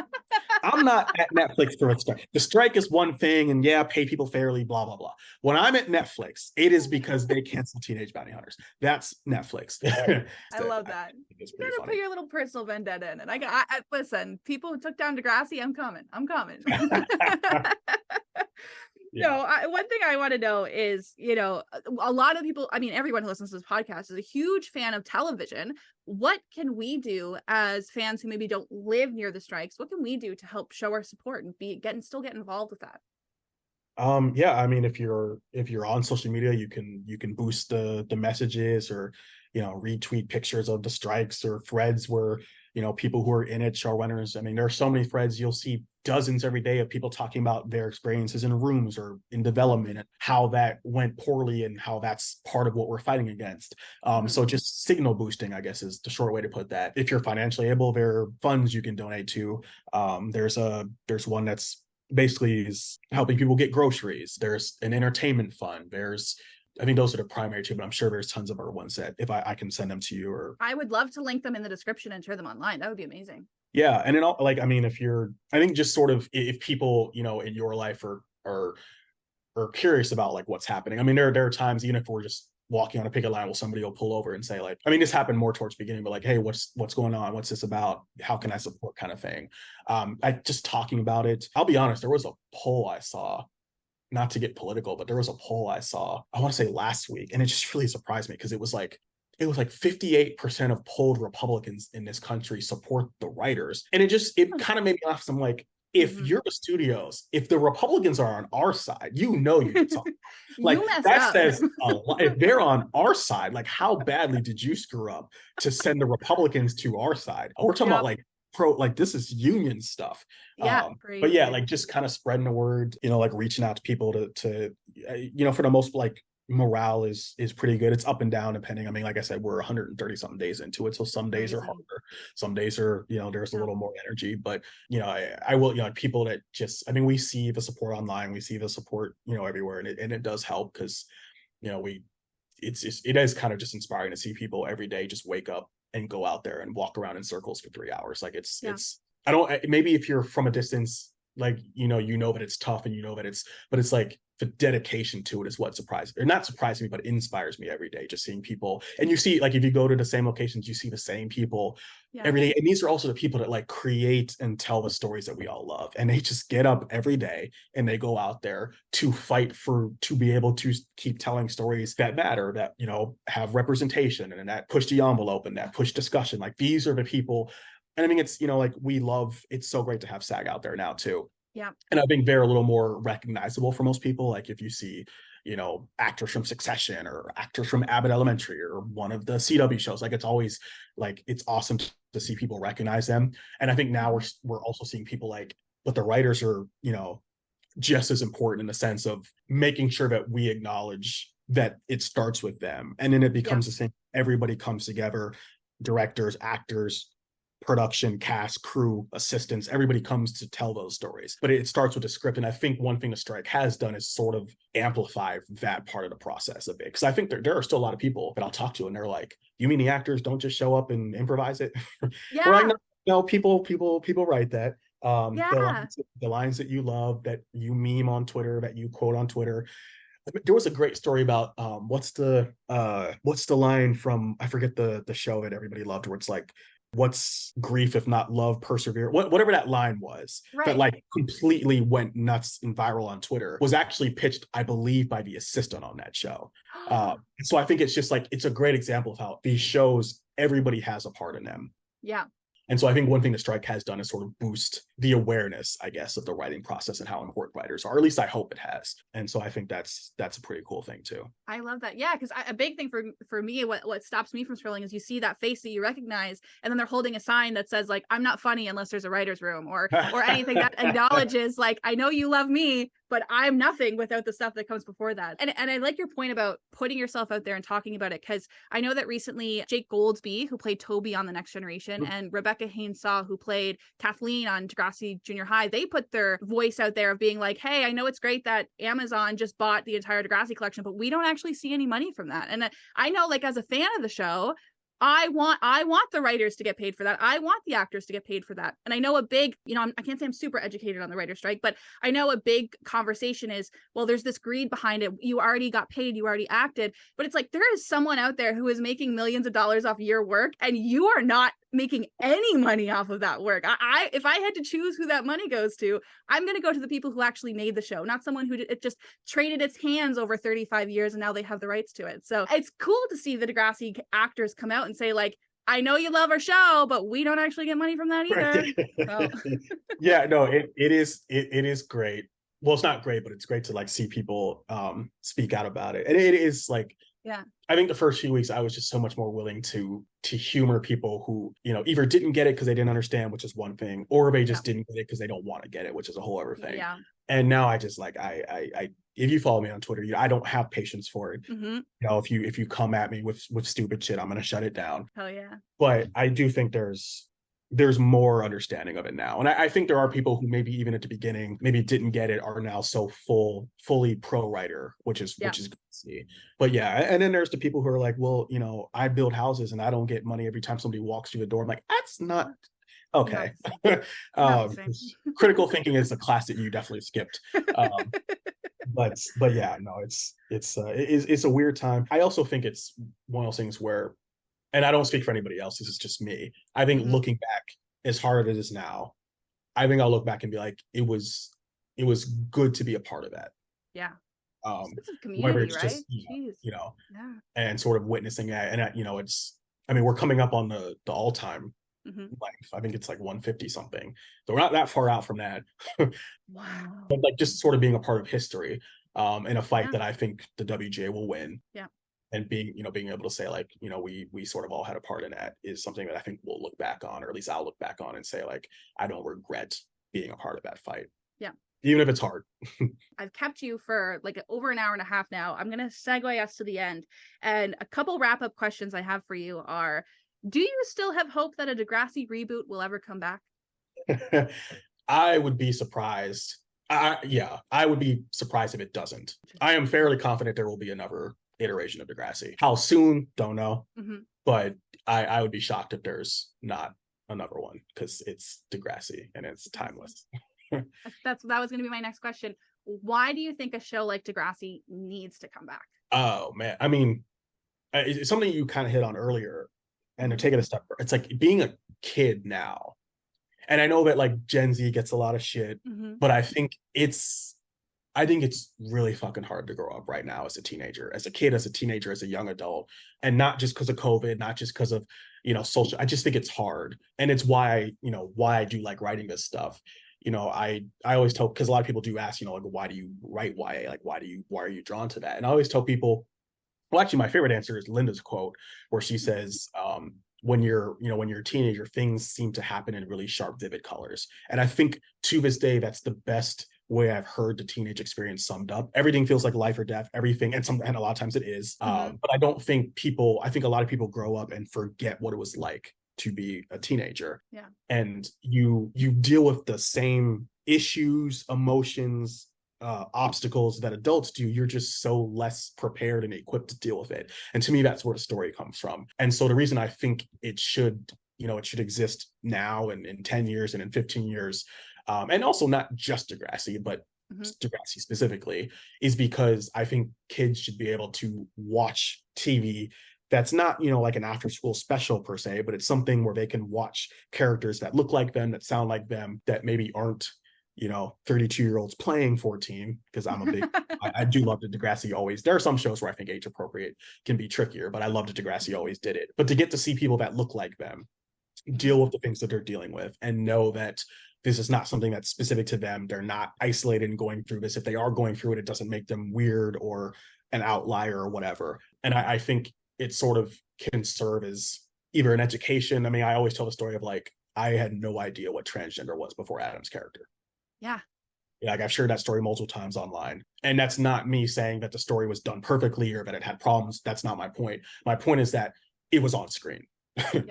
I'm not at Netflix for a strike. The strike is one thing, and pay people fairly, blah, blah, blah. When I'm at Netflix, it is because they canceled Teenage Bounty Hunters. That's Netflix. I love that. You gotta put your little personal vendetta in it. I listen, people who took down Degrassi, I'm coming. One thing I want to know is, a lot of people, everyone who listens to this podcast is a huge fan of television. What can we do as fans who maybe don't live near the strikes? What can we do to help show our support and still get involved with that? If you're on social media, you can boost the messages, or retweet pictures of the strikes, or threads where people who are in it, showrunners. There are so many threads. You'll see dozens every day of people talking about their experiences in rooms or in development and how that went poorly and how that's part of what we're fighting against. So just signal boosting, I guess, is the short way to put that. If you're financially able, there are funds you can donate to. There's one that's basically is helping people get groceries. There's an entertainment fund. I think those are the primary two, but I'm sure there's tons of other ones that if I can send them to you, or I would love to link them in the description and share them online. That would be amazing. Yeah. And then I think just sort of if people, in your life are curious about what's happening. There are times, even if we're just walking on a picket line, somebody will pull over and say this happened more towards the beginning, but hey, what's going on? What's this about? How can I support, kind of thing? I just talking about it. I'll be honest, there was a poll I saw, not to get political, but there was a poll I saw, I want to say last week, and it just really surprised me because it was like 58% of polled Republicans in this country support the writers. And it kind of made me laugh. I'm like, if you're the studios, if the Republicans are on our side, you can talk. That says a lot. If they're on our side, how badly did you screw up to send the Republicans to our side? We're talking about this is union stuff. But just kind of spreading the word, reaching out to people to for the most, morale is pretty good. It's up and down depending. Like I said, we're 130 something days into it, so some days are harder, some days are there's a little more energy, but I will people that just we see the support online, we see the support everywhere, and it does help because it is kind of just inspiring to see people every day just wake up and go out there and walk around in circles for 3 hours. It's I don't, maybe if you're from a distance, that it's tough and that but it's the dedication to it is what not surprising me, but inspires me every day. Just seeing people, and you see, if you go to the same locations, you see the same people every day. And these are also the people that create and tell the stories that we all love. And they just get up every day and they go out there to fight to be able to keep telling stories that matter, that, have representation and that push the envelope and that push discussion. These are the people. And it's, it's so great to have SAG out there now too. Yeah. And I think they're a little more recognizable for most people. If you see, actors from Succession or actors from Abbott Elementary or one of the CW shows, it's always it's awesome to see people recognize them. And I think now we're also seeing people but the writers are, just as important in the sense of making sure that we acknowledge that it starts with them. And then it becomes the same. Everybody comes together, directors, actors, production, cast, crew, assistants, everybody comes to tell those stories. But it starts with a script. And I think one thing the strike has done is sort of amplify that part of the process a bit. Because I think there are still a lot of people that I'll talk to and they're like, you mean the actors don't just show up and improvise it? Yeah. We're no, people write that. The lines that you love, that you meme on Twitter, that you quote on Twitter. There was a great story about what's the line from, I forget the show that everybody loved, where it's what's grief if not love, persevere, whatever that line was, that completely went nuts and viral on Twitter, was actually pitched, I believe, by the assistant on that show. So I think it's just it's a great example of how these shows, everybody has a part in them. Yeah. And so I think one thing the strike has done is sort of boost the awareness, I guess, of the writing process and how important writers are, or at least I hope it has. And so I think that's a pretty cool thing too. I love that. Yeah, because a big thing for me, what stops me from scrolling is you see that face that you recognize, and then they're holding a sign that says like, I'm not funny unless there's a writer's room, or anything that acknowledges like, I know you love me, but I'm nothing without the stuff that comes before that. And I like your point about putting yourself out there and talking about it, because I know that recently Jake Goldsby, who played Toby on The Next Generation, and Rebecca Hainsaw, who played Kathleen on Degrassi Junior High, they put their voice out there of being like, hey, I know it's great that Amazon just bought the entire Degrassi collection, but we don't actually see any money from that. And I know, like, as a fan of the show, I want the writers to get paid for that. I want the actors to get paid for that. And I know a big, I can't say I'm super educated on the writer's strike, but I know a big conversation is, well, there's this greed behind it. You already got paid, you already acted. But it's like, there is someone out there who is making millions of dollars off your work, and you are not making any money off of that work. If I had to choose who that money goes to, I'm going to go to the people who actually made the show, not someone who it just traded its hands over 35 years and now they have the rights to it. So it's cool to see the Degrassi actors come out and say like, I know you love our show, but we don't actually get money from that either. So. Yeah, no, it is great. Well, it's not great, but it's great to like see people speak out about it. And it is like, yeah, I think the first few weeks I was just so much more willing to humor people who, either didn't get it because they didn't understand, which is one thing, or they just didn't get it because they don't want to get it, which is a whole other thing. Yeah. And now I just like, I if you follow me on Twitter, I don't have patience for it. Mm-hmm. If you come at me with stupid shit, I'm going to shut it down. Hell yeah. But I do think there's more understanding of it now. And I think there are people who maybe even at the beginning, maybe didn't get it, are now so fully pro writer, which is good to see. But yeah, and then there's the people who are like, well, I build houses and I don't get money every time somebody walks through the door. I'm like, that's not okay. Critical thinking is a class that you definitely skipped. But yeah, no, it's a weird time. I also think it's one of those things where, and I don't speak for anybody else, this is just me, I think looking back, as hard as it is now, I think I'll look back and be like, it was good to be a part of that. Yeah. It's a community, it's right? just, and sort of witnessing that. And we're coming up on the all-time length. I think it's like 150 something. So we're not that far out from that. Wow. But like just sort of being a part of history in a fight that I think the WGA will win. Yeah. And being able to say like, we sort of all had a part in that is something that I think we'll look back on, or at least I'll look back on and say like, I don't regret being a part of that fight. Yeah. Even if it's hard. I've kept you for like over an hour and a half now. I'm going to segue us to the end. And a couple wrap-up questions I have for you are, do you still have hope that a Degrassi reboot will ever come back? I would be surprised. I would be surprised if it doesn't. I am fairly confident there will be another iteration of Degrassi. How soon? Don't know. But I would be shocked if there's not another one, because it's Degrassi and it's timeless. That was going to be my next question. Why do you think a show like Degrassi needs to come back? Oh man, I mean, it's something you kind of hit on earlier, and to take it a step further, it's like being a kid now. And I know that like Gen Z gets a lot of shit, but I think it's really fucking hard to grow up right now as a teenager, as a kid, as a teenager, as a young adult, and not just because of COVID, not just because of social. I just think it's hard, and it's why I do like writing this stuff. I always tell, because a lot of people do ask, like, why do you write YA? Like, why are you drawn to that? And I always tell people, well, actually, my favorite answer is Linda's quote, where she says, when you're a teenager, things seem to happen in really sharp, vivid colors. And I think to this day, that's the best way I've heard the teenage experience summed up. Everything feels like life or death, everything. And a lot of times it is. But I think a lot of people grow up and forget what it was like to be a teenager. Yeah. And you deal with the same issues, emotions, obstacles that adults do. You're just so less prepared and equipped to deal with it. And to me, that's where the story comes from. And so the reason I think it should exist now and in 10 years and in 15 years, and also not just Degrassi, but Degrassi specifically, is because I think kids should be able to watch TV that's not, like an after school special per se, but it's something where they can watch characters that look like them, that sound like them, that maybe aren't, 32-year-olds playing 14, because I'm a big, I do love that Degrassi always, there are some shows where I think age appropriate can be trickier, but I love that Degrassi always did it. But to get to see people that look like them, deal with the things that they're dealing with and know that this is not something that's specific to them. They're not isolated and going through this. If they are going through it, it doesn't make them weird or an outlier or whatever. And I think it sort of can serve as either an education. I mean, I always tell the story of like, I had no idea what transgender was before Adam's character. Yeah. Like I've shared that story multiple times online. And that's not me saying that the story was done perfectly or that it had problems. That's not my point. My point is that it was on screen. Yeah.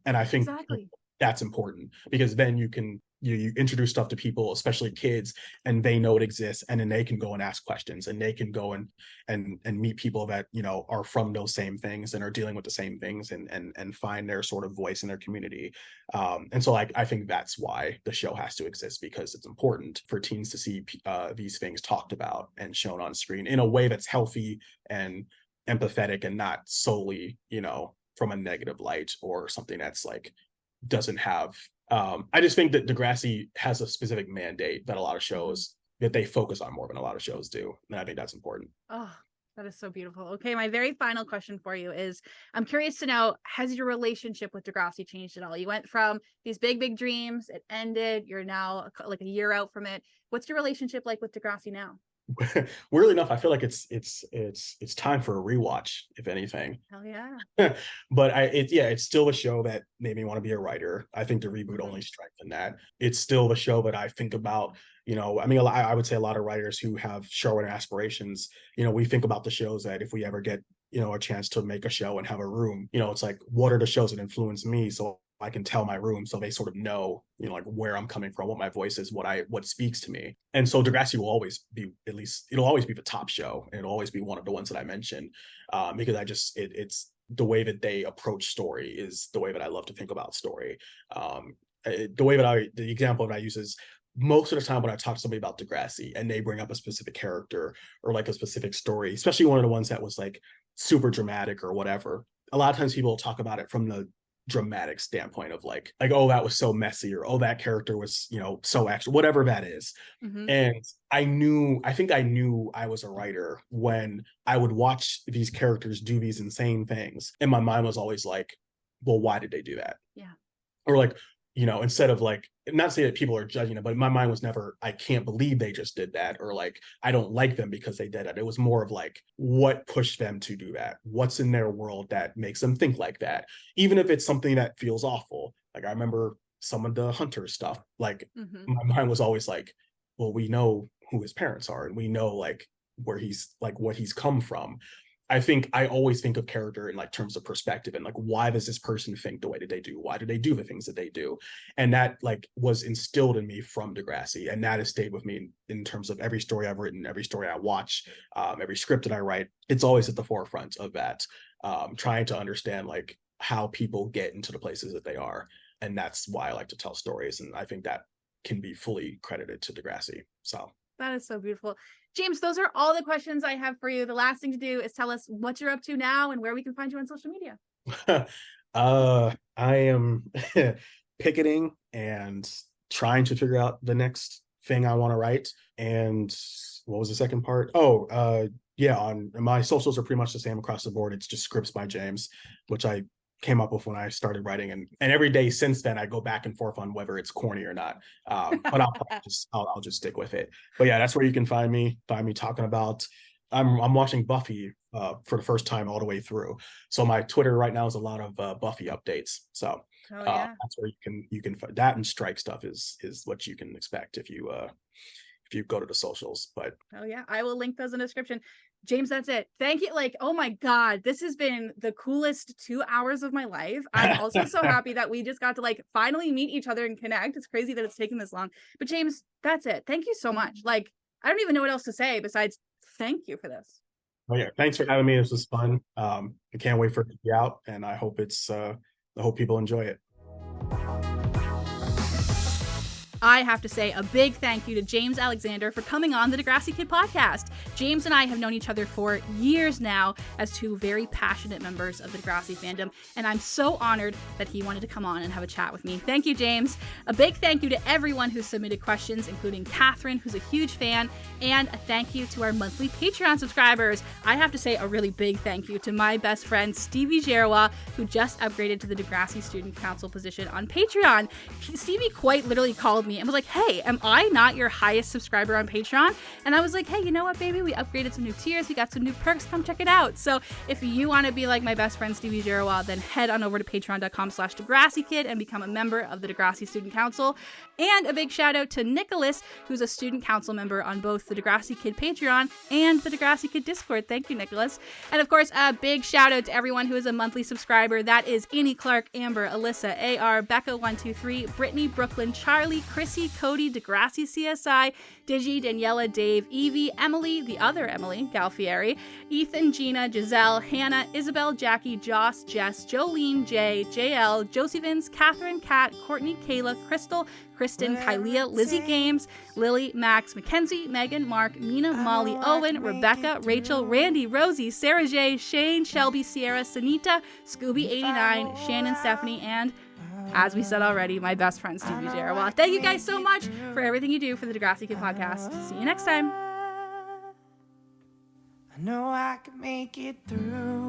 And I think Exactly. that's important because then you can you introduce stuff to people, especially kids, and they know it exists, and then they can go and ask questions, and they can go and meet people that, you know, are from those same things and are dealing with the same things, and find their sort of voice in their community. And so like I think that's why the show has to exist, because it's important for teens to see these things talked about and shown on screen in a way that's healthy and empathetic and not solely, you know, from a negative light or something that's like doesn't have I just think that Degrassi has a specific mandate that a lot of shows that they focus on more than a lot of shows do. And I think that's important. Oh, that is so beautiful. Okay, my very final question for you is, I'm curious to know, has your relationship with Degrassi changed at all? You went from these big dreams, it ended, you're now like a year out from it. What's your relationship like with Degrassi now? Weirdly enough, I feel like it's time for a rewatch, if anything. Hell yeah. But it's still a show that made me want to be a writer. I think the reboot only strengthened that. It's still the show that I think about. You know, I mean, I would say a lot of writers who have showrunner aspirations, you know, we think about the shows that if we ever get, you know, a chance to make a show and have a room, you know, it's like, what are the shows that influence me? So I can tell my room, so they sort of know, you know, like where I'm coming from, what my voice is, what speaks to me. And so Degrassi will always be, at least it'll always be the top show, and it'll always be one of the ones that I mentioned, because I just it's the way that they approach story is the way that I love to think about story. The example that I use is, most of the time when I talk to somebody about Degrassi and they bring up a specific character or like a specific story, especially one of the ones that was like super dramatic or whatever, a lot of times people will talk about it from the dramatic standpoint of like, oh, that was so messy, or oh, that character was, you know, so extra, whatever that is. And I think I knew I was a writer when I would watch these characters do these insane things, and my mind was always like, well, why did they do that? Yeah. Or like, you know, instead of like, not saying that people are judging it, but my mind was never, I can't believe they just did that, or like, I don't like them because they did it. It was more of like, what pushed them to do that? What's in their world that makes them think like that? Even if it's something that feels awful. Like I remember some of the Hunter stuff, like my mind was always like, well, we know who his parents are, and we know like where he's like, what he's come from. I think I always think of character in like terms of perspective, and like, why does this person think the way that they do? Why do they do the things that they do? And that like was instilled in me from Degrassi, and that has stayed with me in terms of every story I've written, every story I watch, every script that I write. It's always at the forefront of that, trying to understand like how people get into the places that they are. And that's why I like to tell stories. And I think that can be fully credited to Degrassi. So that is so beautiful. James, those are all the questions I have for you. The last thing to do is tell us what you're up to now and where we can find you on social media. I am picketing and trying to figure out the next thing I want to write. And what was the second part? Yeah, on my socials are pretty much the same across the board. It's just Scripts by James, which I came up with when I started writing, and every day since then I go back and forth on whether it's corny or not, but I'll just stick with it. But yeah, that's where you can find me talking about, I'm watching Buffy for the first time all the way through, so my Twitter right now is a lot of Buffy updates. So that's where you can find that, and strike stuff is what you can expect if you go to the socials. But I will link those in the description. James, that's it. Thank you. Like, oh my God, this has been the coolest 2 hours of my life. I'm also so happy that we just got to like finally meet each other and connect. It's crazy that it's taken this long. But James, that's it. Thank you so much. Like, I don't even know what else to say besides thank you for this. Oh yeah, thanks for having me. This was fun. I can't wait for it to be out, and I hope I hope people enjoy it. I have to say a big thank you to James Alexander for coming on the Degrassi Kid podcast. James and I have known each other for years now as two very passionate members of the Degrassi fandom, and I'm so honored that he wanted to come on and have a chat with me. Thank you, James. A big thank you to everyone who submitted questions, including Catherine, who's a huge fan, and a thank you to our monthly Patreon subscribers. I have to say a really big thank you to my best friend, Stevie Gerwa, who just upgraded to the Degrassi Student Council position on Patreon. Stevie quite literally called me and was like, hey, am I not your highest subscriber on Patreon? And I was like, hey, you know what, baby? We upgraded some new tiers. We got some new perks. Come check it out. So if you want to be like my best friend, Stevie Gerwa, then head on over to patreon.com/DegrassiKid and become a member of the Degrassi Student Council. And a big shout out to Nicholas, who's a student council member on both the Degrassi Kid Patreon and the Degrassi Kid Discord. Thank you, Nicholas. And of course, a big shout out to everyone who is a monthly subscriber. That is Annie Clark, Amber, Alyssa, AR, Becca123, Brittany, Brooklyn, Charlie, Chrissy, Cody, Degrassi CSI, Digi, Daniela, Dave, Evie, Emily, the other Emily, Galfieri, Ethan, Gina, Giselle, Hannah, Isabel, Jackie, Joss, Jess, Jolene, Jay, JL, Josie Vince, Catherine, Kat, Courtney, Kayla, Crystal, Kristen, Kylia, Lizzie Games, Lily, Max, Mackenzie, Megan, Mark, Mina, Molly, Owen, Rebecca, Rachel, Randy, Rosie, Sarah J, Shane, Shelby, Sierra, Sanita, Scooby89, Shannon, Stephanie, and, as we said already, my best friend, Stevie Gerwa. Thank you guys so much for everything you do for the Degrassi Kid podcast. See you next time. I know I can make it through.